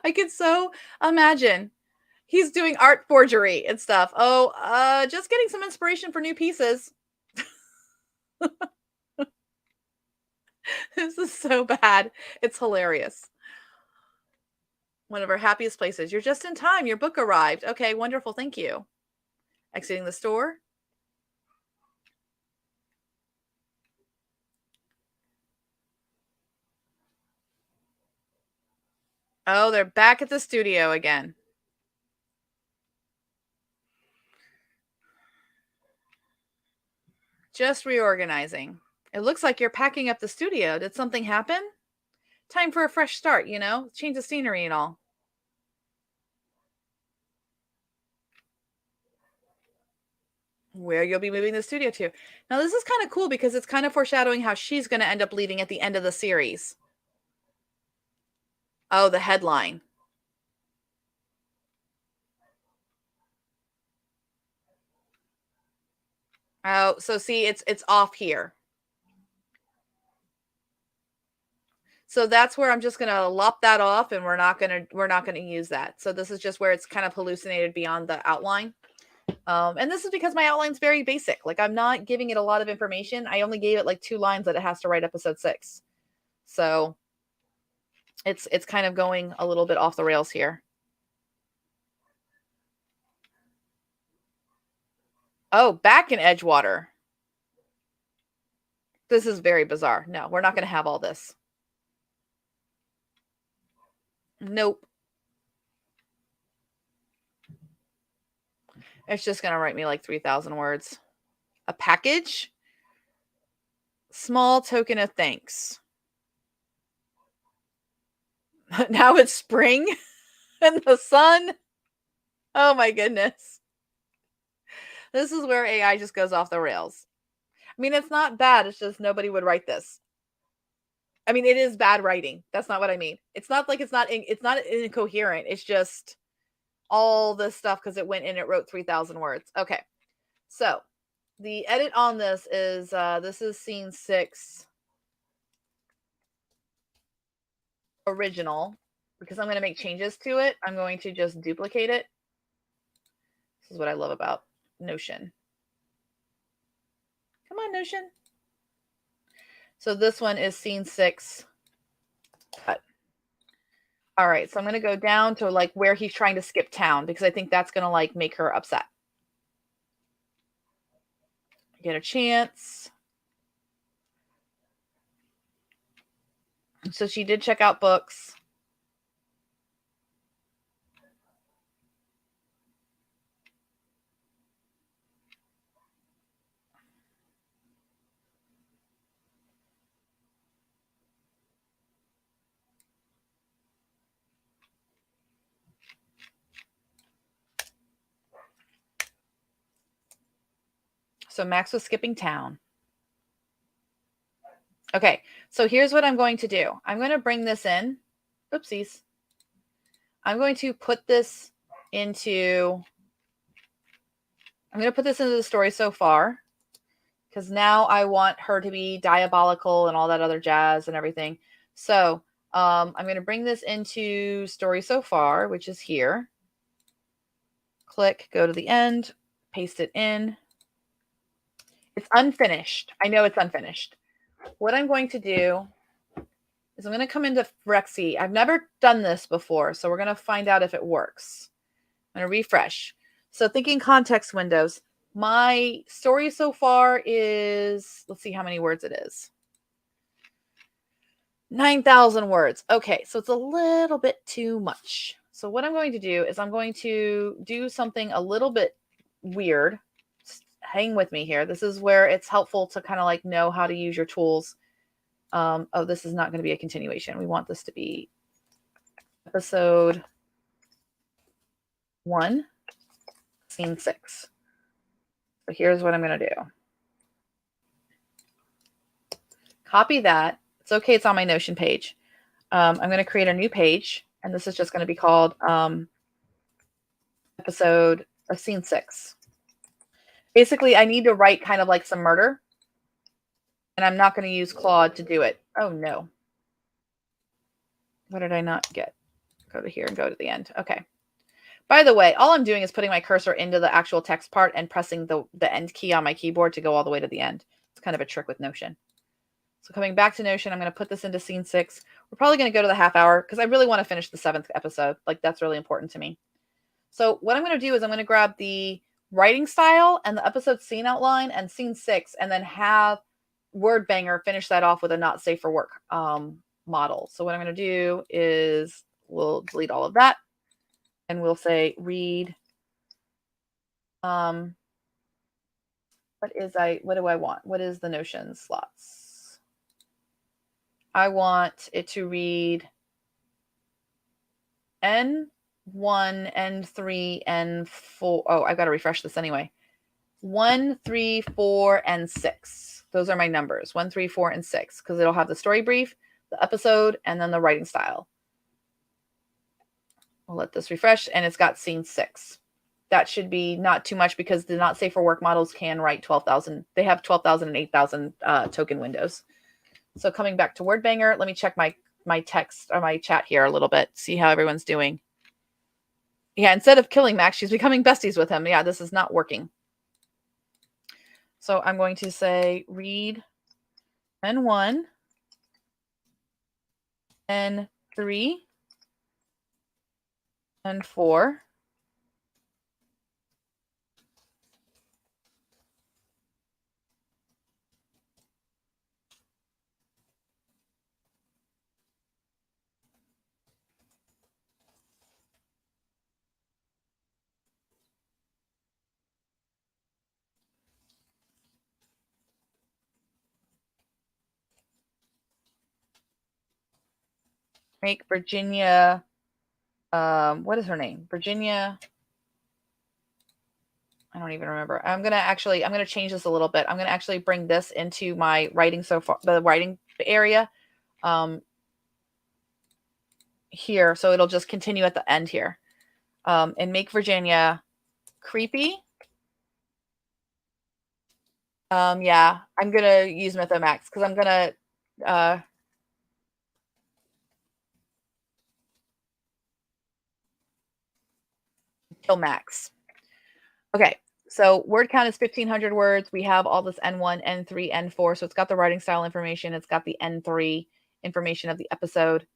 I can so imagine. He's doing art forgery and stuff. Oh, just getting some inspiration for new pieces. This is so bad. It's hilarious. One of our happiest places. You're just in time. Your book arrived. Okay, wonderful. Thank you. Exiting the store. Oh, they're back at the studio again. Just reorganizing. It looks like you're packing up the studio. Did something happen? Time for a fresh start, you know? Change the scenery and all. Where you'll be moving the studio to. Now, this is kind of cool because it's kind of foreshadowing how she's going to end up leaving at the end of the series. Oh, the headline. Oh, so see, it's off here. So that's where I'm just going to lop that off, and we're not going to use that. So this is just where it's kind of hallucinated beyond the outline. And this is because my outline's very basic. Like, I'm not giving it a lot of information. I only gave it like 2 lines that it has to write episode 6. So it's kind of going a little bit off the rails here. Oh, back in Edgewater. This is very bizarre. No, we're not going to have all this. Nope. It's just going to write me like 3,000 words. A package? Small token of thanks. Now it's spring and the sun. Oh my goodness. This is where AI just goes off the rails. I mean, it's not bad. It's just nobody would write this. I mean, it is bad writing. That's not what I mean. It's not like it's not incoherent. It's just all this stuff because it went in, it wrote 3,000 words. Okay. So the edit on this is scene 6 original, because I'm going to make changes to it. I'm going to just duplicate it. This is what I love about Notion. Come on, Notion. So this one is scene 6 cut. All right, so I'm going to go down to like where he's trying to skip town, because I think that's going to like make her upset. Get a chance. So she did check out books. So Max was skipping town. Okay, so here's what I'm going to do. I'm going to bring this in. Oopsies. I'm going to put this into, the story so far, because now I want her to be diabolical and all that other jazz and everything. So I'm going to bring this into story so far, which is here. Click, go to the end, paste it in. It's unfinished. I know it's unfinished. What I'm going to do is I'm going to come into Rexy. I've never done this before, so we're going to find out if it works. I'm going to refresh. So thinking context windows. My story so far is, let's see how many words it is. 9,000 words. Okay, so it's a little bit too much. So what I'm going to do is I'm going to do something a little bit weird. Just hang with me here. This is where it's helpful to kind of like know how to use your tools. Oh, this is not going to be a continuation. We want this to be episode 1, scene 6. So here's what I'm going to do. Copy that. It's okay. It's on my Notion page. I'm going to create a new page, and this is just going to be called episode or scene 6. Basically, I need to write kind of like some murder, and I'm not going to use Claude to do it. Oh, no. What did I not get? Go to here and go to the end. Okay. By the way, all I'm doing is putting my cursor into the actual text part and pressing the end key on my keyboard to go all the way to the end. It's kind of a trick with Notion. So coming back to Notion, I'm going to put this into scene 6. We're probably going to go to the half hour because I really want to finish the 7th episode. Like, that's really important to me. So what I'm going to do is I'm going to grab the writing style and the episode scene outline and scene 6, and then have Word Banger finish that off with a not safe for work model. So what I'm going to do is we'll delete all of that, and we'll say read. What do I want? What is the Notion slots? I want it to read N1, N3, N4. Oh, I've got to refresh this anyway. 1, 3, 4, and 6. Those are my numbers. 1, 3, 4, and 6, because it'll have the story brief, the episode, and then the writing style. We'll let this refresh, and it's got scene 6. That should be not too much because the not safe for work models can write 12,000. They have 12,000 and 8,000 token windows. So coming back to WordBanger, let me check my text or my chat here a little bit, see how everyone's doing. Yeah, instead of killing Max, she's becoming besties with him. Yeah, this is not working. So I'm going to say read N1, N3, N4. Make Virginia, what is her name? Virginia, I don't even remember. I'm going to change this a little bit. I'm going to actually bring this into my writing so far, the writing area here. So it'll just continue at the end here. And make Virginia creepy. Yeah, I'm going to use Mythomax because I'm going to kill Max. Okay, so word count is 1,500 words. We have all this N1, N3, N4. So it's got the writing style information. It's got the N3 information of the episode.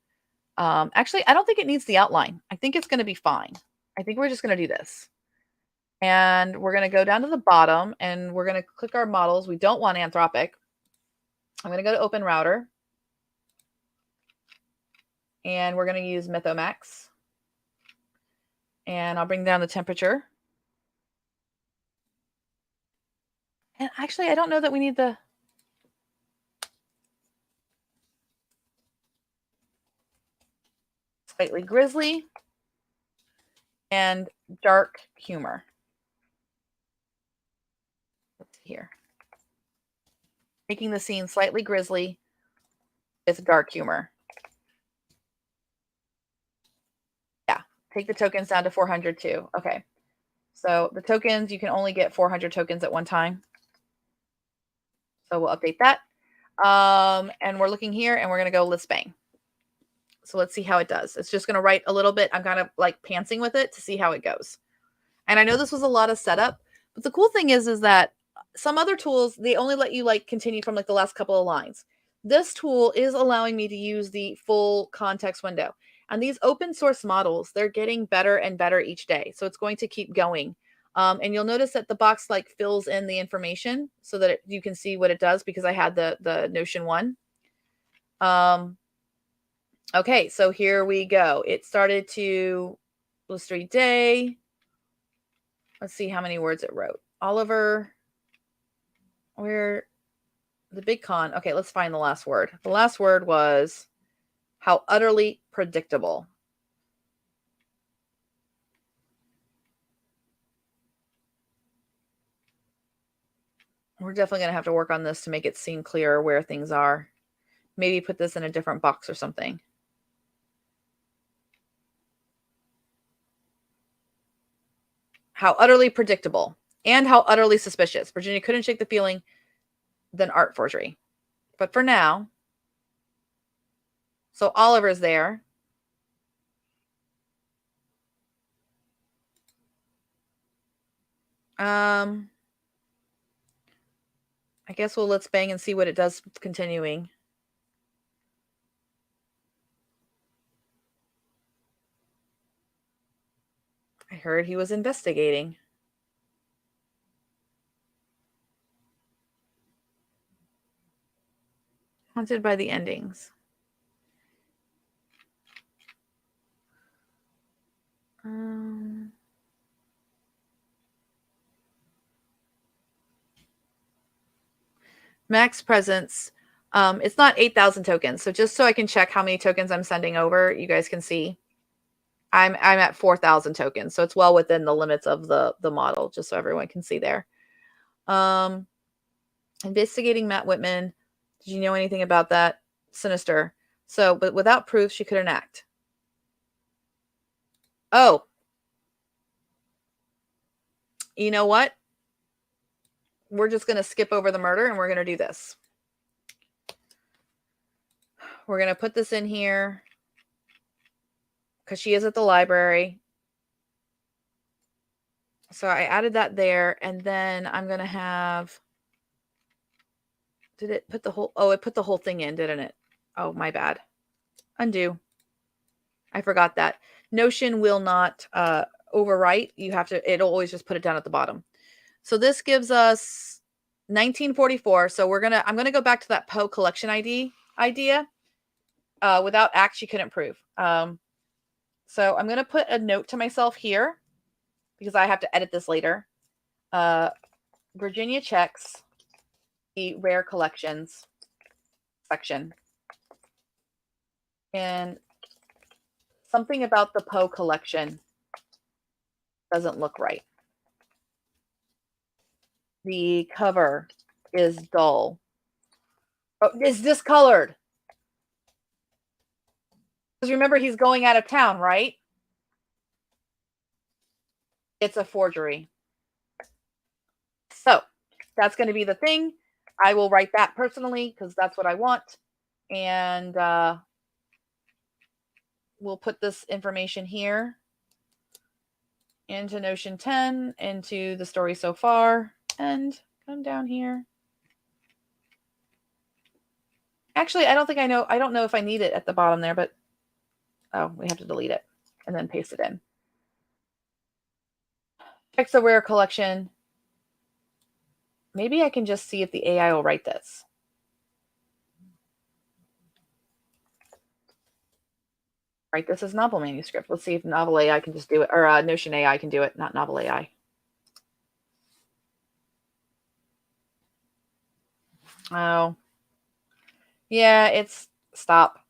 Actually, I don't think it needs the outline. I think it's going to be fine. I think we're just going to do this. And we're going to go down to the bottom and we're going to click our models. We don't want Anthropic. I'm going to go to Open Router. And we're going to use Mythomax. And I'll bring down the temperature. And actually, I don't know that we need the... Slightly grisly and dark humor. Let's see here. Making the scene slightly grisly with dark humor. Yeah, take the tokens down to 400 too. Okay, so the tokens, you can only get 400 tokens at one time. So we'll update that. And we're looking here and we're going to go let's bang. So let's see how it does. It's just going to write a little bit. I'm kind of like pantsing with it to see how it goes. And I know this was a lot of setup, but the cool thing is that some other tools, they only let you like continue from like the last couple of lines. This tool is allowing me to use the full context window. And these open source models, they're getting better and better each day. So it's going to keep going. And you'll notice that the box like fills in the information so that you can see what it does because I had the Notion one. Okay, so here we go. It started to illustrate day. Let's see how many words it wrote. Oliver, where the big con. Okay, let's find the last word. The last word was how utterly predictable. We're definitely going to have to work on this to make it seem clearer where things are. Maybe put this in a different box or something. How utterly predictable and how utterly suspicious. Virginia couldn't shake the feeling than art forgery. But for now, so Oliver's there. I guess we'll let's bang and see what it does continuing. I heard he was investigating. Haunted by the endings. Max presence. It's not 8,000 tokens. So just so I can check how many tokens I'm sending over, you guys can see I'm at 4,000 tokens. So it's well within the limits of the model, just so everyone can see there. Investigating Matt Whitman. Did you know anything about that? Sinister. So, but without proof, she couldn't act. Oh, you know what? We're just going to skip over the murder and we're going to do this. We're going to put this in here because she is at the library. So I added that there, and then I'm going to have, did it put the whole, oh, it put the whole thing in, didn't it? Oh, my bad. Undo. I forgot that. Notion will not overwrite. You have to, it'll always just put it down at the bottom. So this gives us 1944. So I'm going to go back to that Poe collection idea. Without act, she couldn't prove. So I'm going to put a note to myself here because I have to edit this later. Virginia checks the rare collections section. And something about the Poe collection doesn't look right. The cover is dull. Oh, it's discolored. Because remember, he's going out of town, right? It's a forgery. So that's going to be the thing. I will write that personally because that's what I want. And we'll put this information here into Notion 10, into the story so far, and come down here. Actually, I don't know if I need it at the bottom there, but oh, we have to delete it and then paste it in. Checks the rare collection. Maybe I can just see if the AI will write this. Write this as novel manuscript. Let's see if Novel AI can just do it, or Notion AI can do it, not Novel AI. Oh. Yeah, stop.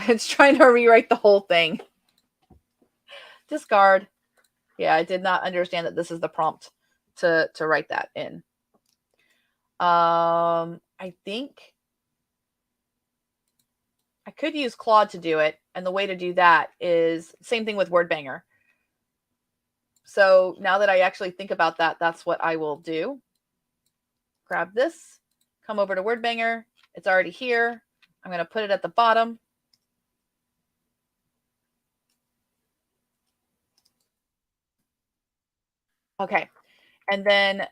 It's trying to rewrite the whole thing. Discard. Yeah, I did not understand that this is the prompt to write that in. I think I could use Claude to do it. And the way to do that is same thing with WordBanger. So now that I actually think about that, that's what I will do. Grab this, come over to WordBanger. It's already here. I'm going to put it at the bottom. Okay. And then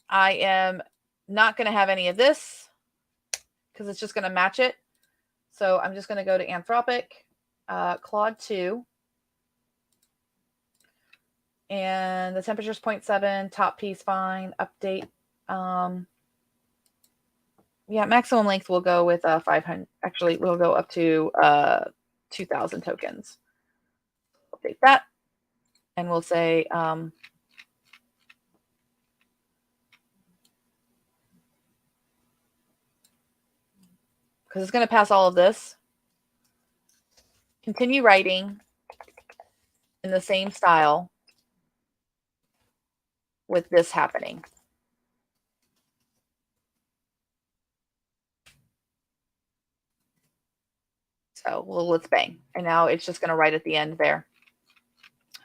I am not going to have any of this because it's just going to match it. So I'm just going to go to Anthropic, Claude 2. And the temperature is 0.7, top piece fine, update. Yeah, maximum length will go with 500. Actually, we'll go up to 2,000 tokens. Update that. And we'll say, because it's going to pass all of this. Continue writing in the same style with this happening. So let's bang. And now it's just going to write at the end there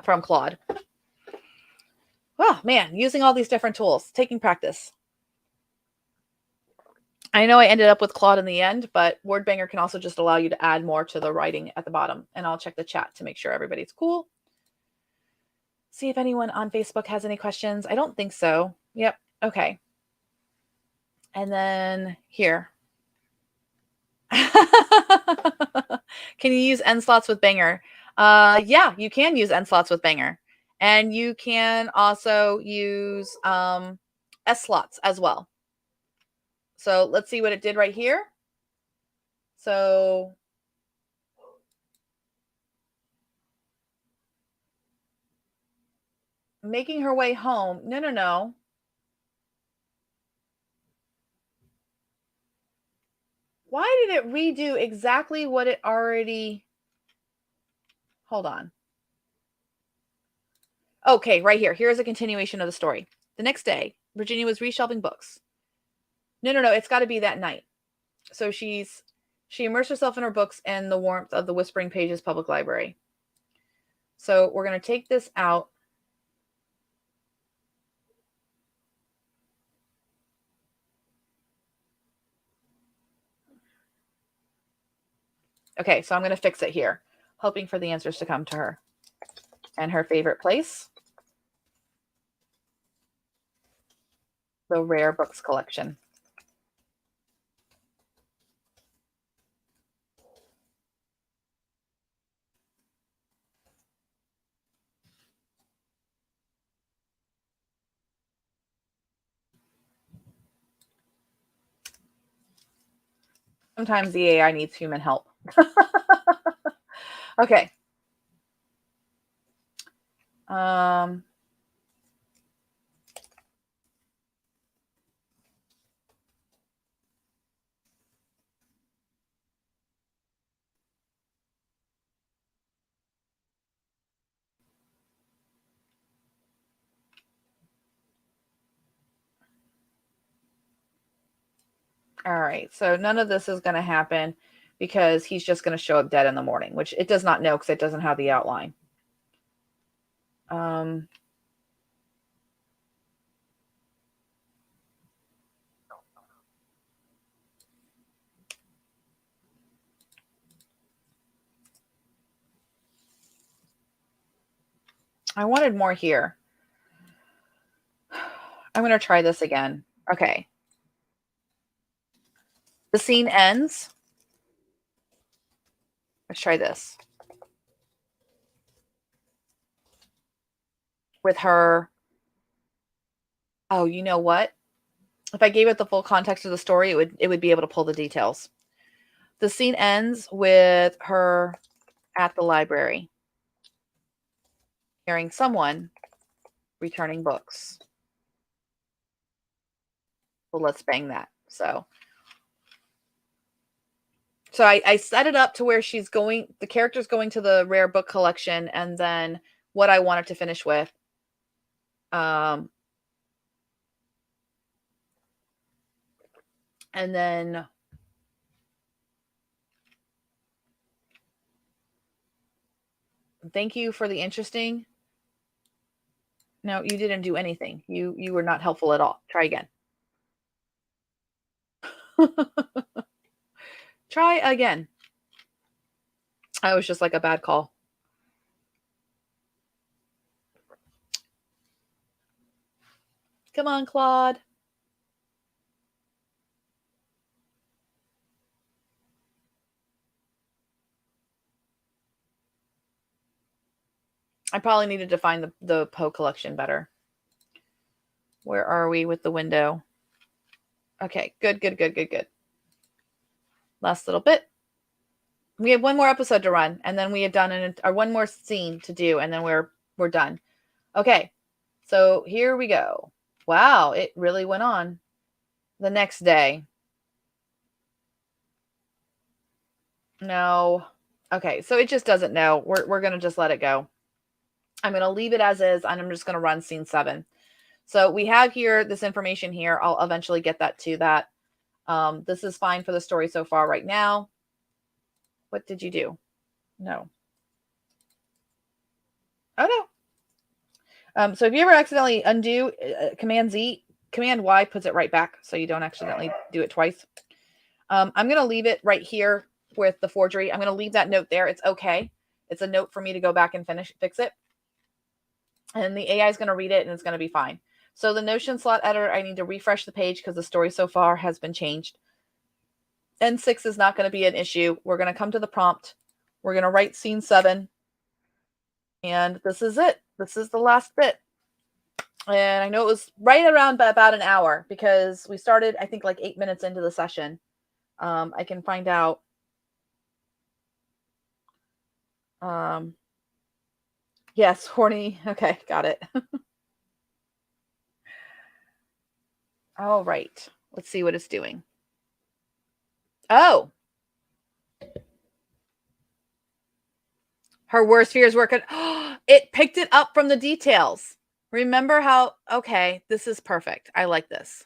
from Claude. Oh, man, using all these different tools, taking practice. I know I ended up with Claude in the end, but WordBanger can also just allow you to add more to the writing at the bottom. And I'll check the chat to make sure everybody's cool. See if anyone on Facebook has any questions. I don't think so. Yep. Okay. And then here. Can you use N slots with Banger? Yeah, you can use N slots with Banger. And you can also use S slots as well. So let's see what it did right here. So making her way home. No. Why did it redo exactly what it already... Hold on. Okay, right here. Here's a continuation of the story. The next day, Virginia was reshelving books. No. It's got to be that night. So she immersed herself in her books and the warmth of the Whispering Pages Public Library. So we're going to take this out. Okay, so I'm going to fix it here, hoping for the answers to come to her. And her favorite place? The Rare Books collection. Sometimes the AI needs human help. Okay. All right. So none of this is going to happen because he's just going to show up dead in the morning, which it does not know because it doesn't have the outline. I wanted more here. I'm going to try this again. Okay. The scene ends. Let's try this. With her. Oh, you know what? If I gave it the full context of the story, it would be able to pull the details. The scene ends with her at the library, hearing someone returning books. Well, let's bang that. So I set it up to where she's going, the character's going to the rare book collection, and then what I wanted to finish with. And then thank you for the interesting. No, you didn't do anything. You were not helpful at all. Try again. Try again. I was just like a bad call. Come on, Claude. I probably needed to find the Poe collection better. Where are we with the window? Okay, good. Last little bit. We have one more episode to run, and then we have done one more scene to do, and then we're done. Okay, so here we go. Wow, it really went on. The next day. No. Okay, so it just doesn't know. We're gonna just let it go. I'm gonna leave it as is, and I'm just gonna run scene 7. So we have here this information here. I'll eventually get that to that. This is fine for the story so far right now. What did you do? No. Oh, no. So if you ever accidentally undo Command Z, Command Y puts it right back so you don't accidentally do it twice. I'm going to leave it right here with the forgery. I'm going to leave that note there. It's okay. It's a note for me to go back and fix it. And the AI is going to read it and it's going to be fine. So the Notion slot editor, I need to refresh the page because the story so far has been changed. N6 is not going to be an issue. We're going to come to the prompt. We're going to write scene 7. And this is it. This is the last bit. And I know it was right around about an hour because we started, I think, like 8 minutes into the session. I can find out. Yes, horny. Okay, got it. All right. Let's see what it's doing. Oh. Her worst fears were it picked it up from the details. Remember how okay, this is perfect. I like this.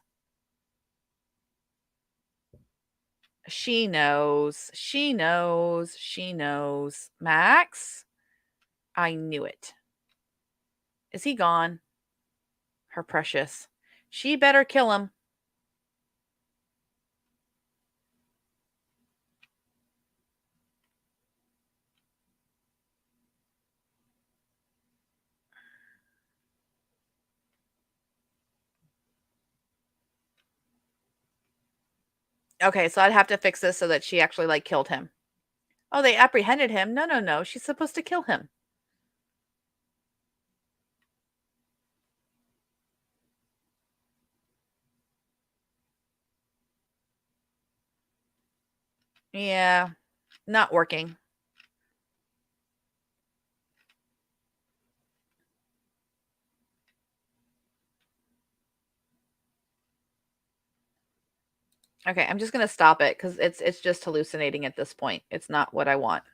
She knows. She knows. She knows. Max? I knew it. Is he gone? Her precious. She better kill him. Okay, so I'd have to fix this so that she actually, like, killed him. Oh, they apprehended him? No, no, no. She's supposed to kill him. Yeah, not working. Okay, I'm just gonna stop it because it's just hallucinating at this point. It's not what I want.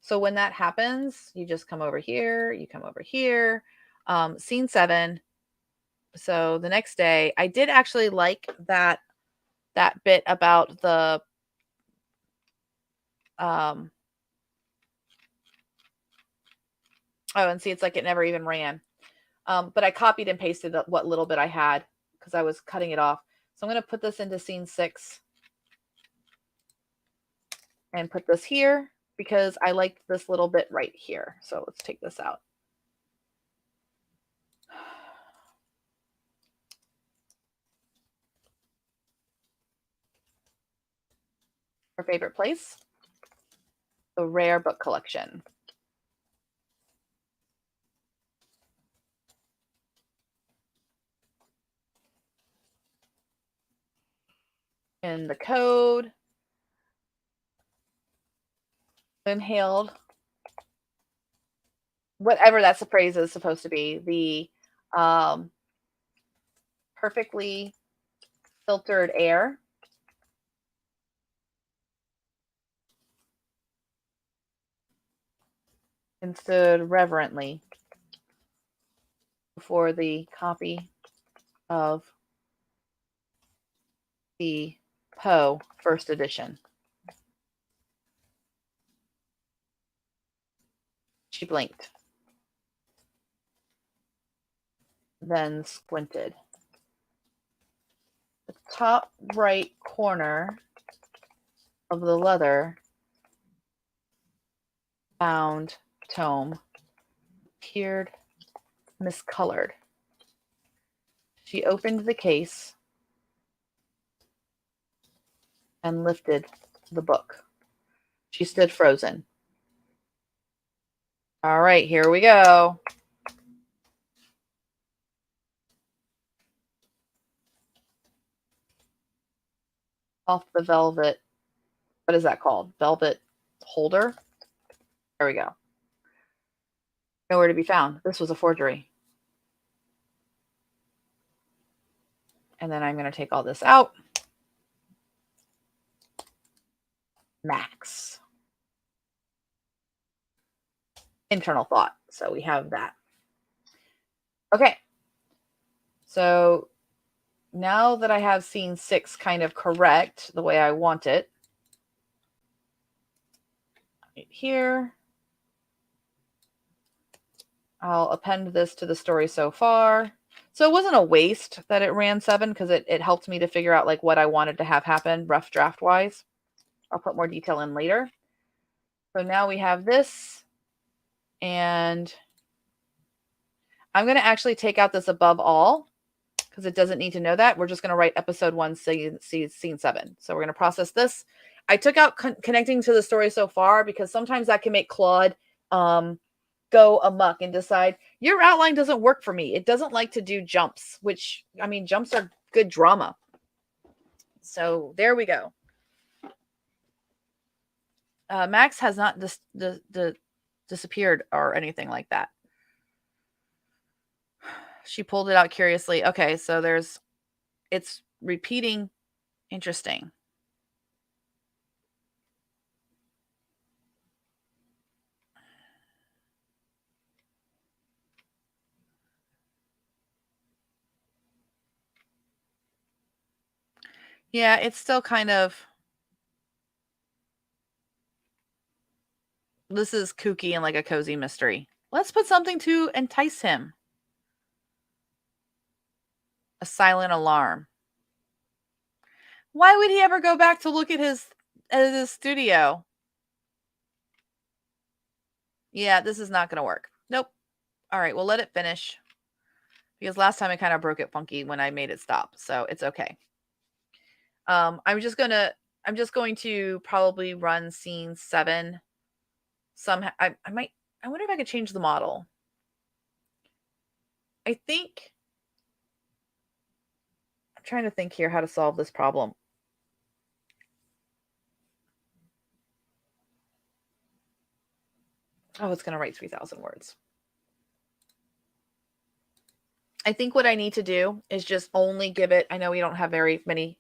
So when that happens, you just come over here, you come over here. Scene 7. So the next day, I did actually like that bit about the um oh, and see, it's like it never even ran. But I copied and pasted what little bit I had because I was cutting it off. So I'm going to put this into scene 6 and put this here because I liked this little bit right here. So let's take this out. Our favorite place, the rare book collection. And the code, inhaled, whatever that phrase is supposed to be, the perfectly filtered air. And stood reverently before the copy of the Poe first edition. She blinked, then squinted. The top right corner of the leather bound tome appeared miscolored. She opened the case and lifted the book. She stood frozen. All right, here we go. Off the velvet. What is that called? Velvet holder? There we go. Nowhere to be found. This was a forgery. And then I'm going to take all this out. Max. Internal thought. So we have that. Okay. So now that I have scene 6 kind of correct the way I want it, right here, I'll append this to the story so far. So it wasn't a waste that it ran 7 because it helped me to figure out like what I wanted to have happen rough draft wise. I'll put more detail in later. So now we have this, and I'm going to actually take out this above all because it doesn't need to know that. We're just going to write episode 1, scene 7. So we're going to process this. I took out connecting to the story so far because sometimes that can make Claude go amok and decide your outline doesn't work for me. It doesn't like to do jumps, which, I mean, jumps are good drama. So there we go. Max has not disappeared or anything like that. She pulled it out curiously. Okay, so it's repeating. Interesting. Yeah, it's still kind of, this is kooky and like a cozy mystery. Let's put something to entice him. A silent alarm. Why would he ever go back to look at his studio? Yeah, this is not going to work. Nope. All right, we'll let it finish. Because last time I kind of broke it funky when I made it stop, so it's okay. I'm just going to probably run scene 7 somehow. I wonder if I could change the model. I think I'm trying to think here how to solve this problem. Oh, it's going to write 3,000 words. I think what I need to do is just only give it, I know we don't have very many.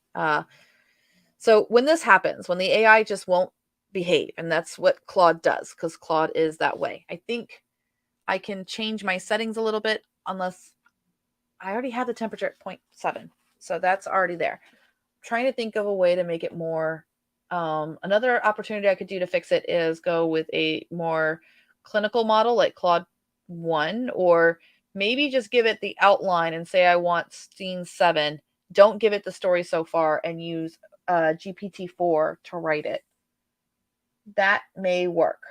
So when this happens, when the AI just won't behave, and that's what Claude does, because Claude is that way. I think I can change my settings a little bit, unless I already have the temperature at 0.7. So that's already there. I'm trying to think of a way to make it more. Another opportunity I could do to fix it is go with a more clinical model like Claude 1, or maybe just give it the outline and say I want scene 7. Don't give it the story so far and use GPT-4 to write it. That may work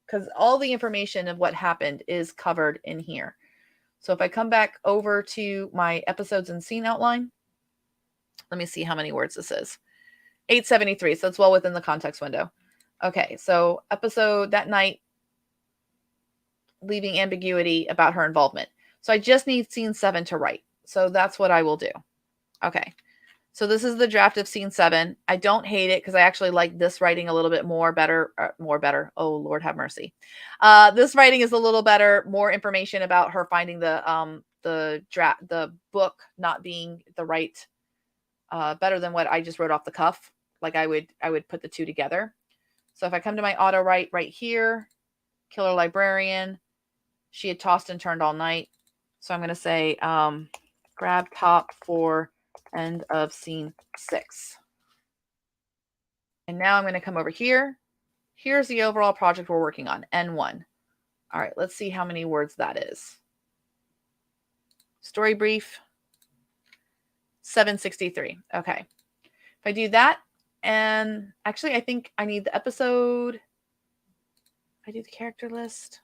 because all the information of what happened is covered in here. So if I come back over to my episodes and scene outline, let me see how many words this is. 873, so it's well within the context window. Okay, so episode that night, leaving ambiguity about her involvement. So I just need scene 7 to write. So that's what I will do. Okay. So this is the draft of scene 7. I don't hate it because I actually like this writing a little bit more better. More better. Oh, Lord have mercy. This writing is a little better. More information about her finding the book not being the right, better than what I just wrote off the cuff. Like I would put the two together. So if I come to my auto write right here, killer librarian, she had tossed and turned all night. So I'm going to say grab top for end of scene 6. And now I'm going to come over here. Here's the overall project we're working on, N1. All right, let's see how many words that is. Story brief, 763. Okay. If I do that, and actually I think I need the episode. I do the character list.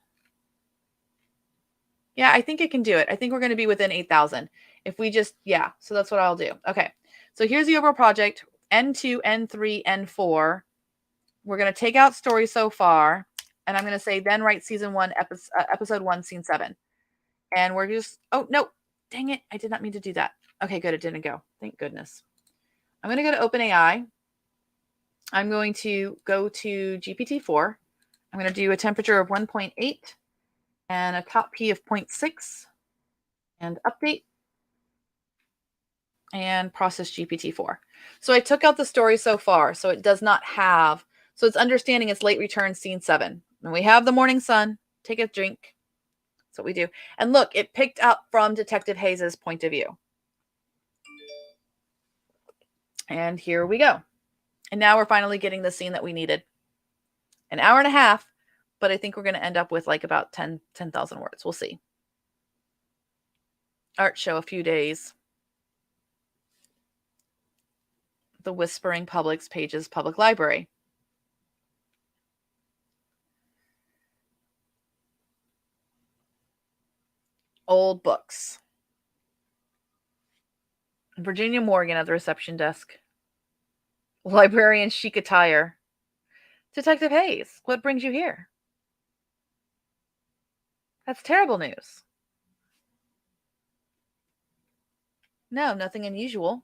Yeah, I think it can do it. I think we're going to be within 8,000. If we just, yeah, so that's what I'll do. Okay. So here's the overall project, N2, N3, N4. We're going to take out story so far, and I'm going to say then write season 1, episode 1, scene 7. And we're just, oh, no, dang it. I did not mean to do that. Okay, good. It didn't go. Thank goodness. I'm going to go to OpenAI. I'm going to go to GPT-4. I'm going to do a temperature of 1.8 and a top P of 0.6 and update and process GPT-4. So I took out the story so far. So it does not have, so it's understanding its late return scene 7. And we have the morning sun. Take a drink. That's what we do. And look, it picked up from Detective Hayes's point of view. And here we go. And now we're finally getting the scene that we needed. An hour and a half, but I think we're going to end up with like about 10,000 words. We'll see. Art show, a few days. The Whispering Public's Pages Public Library. Old books. Virginia Morgan at the reception desk. Librarian chic attire. Detective Hayes, what brings you here? That's terrible news. No, nothing unusual.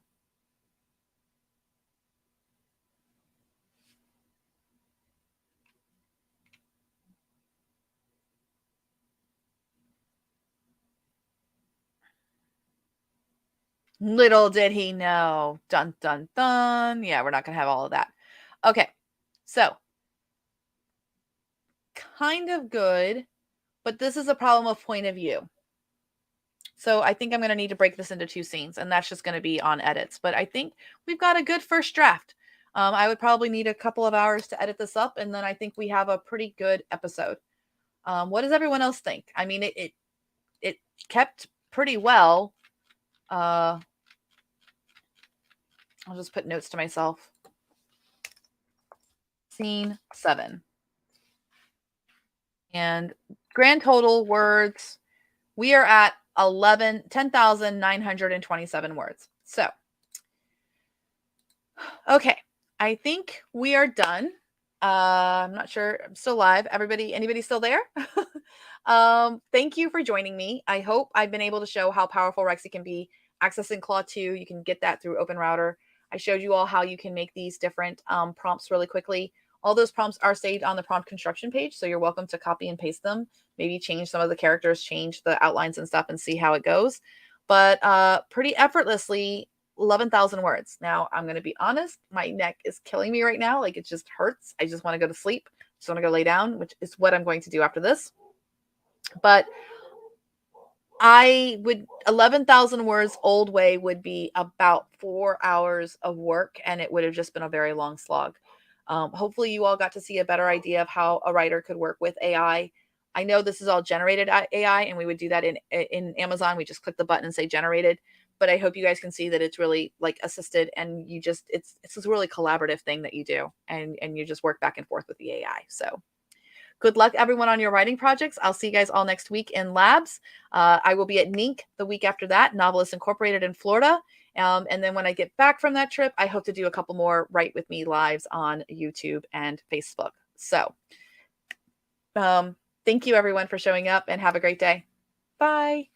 Little did he know. Dun, dun, dun. Yeah, we're not going to have all of that. Okay, so kind of good, but this is a problem of point of view. So I think I'm going to need to break this into 2 scenes, and that's just going to be on edits. But I think we've got a good first draft. I would probably need a couple of hours to edit this up, and then I think we have a pretty good episode. What does everyone else think? I mean, it kept pretty well. I'll just put notes to myself. Scene 7. And grand total words, we are at 10,927 words. So, okay, I think we are done. I'm not sure. I'm still live. Anybody still there? Thank you for joining me. I hope I've been able to show how powerful Rexy can be. Accessing Claude 2, you can get that through Open Router. I showed you all how you can make these different prompts really quickly. All those prompts are saved on the prompt construction page, so you're welcome to copy and paste them. Maybe change some of the characters, change the outlines and stuff, and see how it goes. But pretty effortlessly, 11,000 words. Now, I'm going to be honest, my neck is killing me right now. Like, it just hurts. I just want to go to sleep. Just want to go lay down, which is what I'm going to do after this. But 11,000 words old way would be about 4 hours of work, and it would have just been a very long slog. Hopefully you all got to see a better idea of how a writer could work with AI. I know this is all generated AI, and we would do that in Amazon. We just click the button and say generated. But I hope you guys can see that it's really like assisted, and it's this really collaborative thing that you do, and you just work back and forth with the AI. So good luck, everyone, on your writing projects. I'll see you guys all next week in labs. I will be at NINC the week after that, Novelists Incorporated in Florida. And then when I get back from that trip, I hope to do a couple more Write With Me lives on YouTube and Facebook. So thank you, everyone, for showing up, and have a great day. Bye.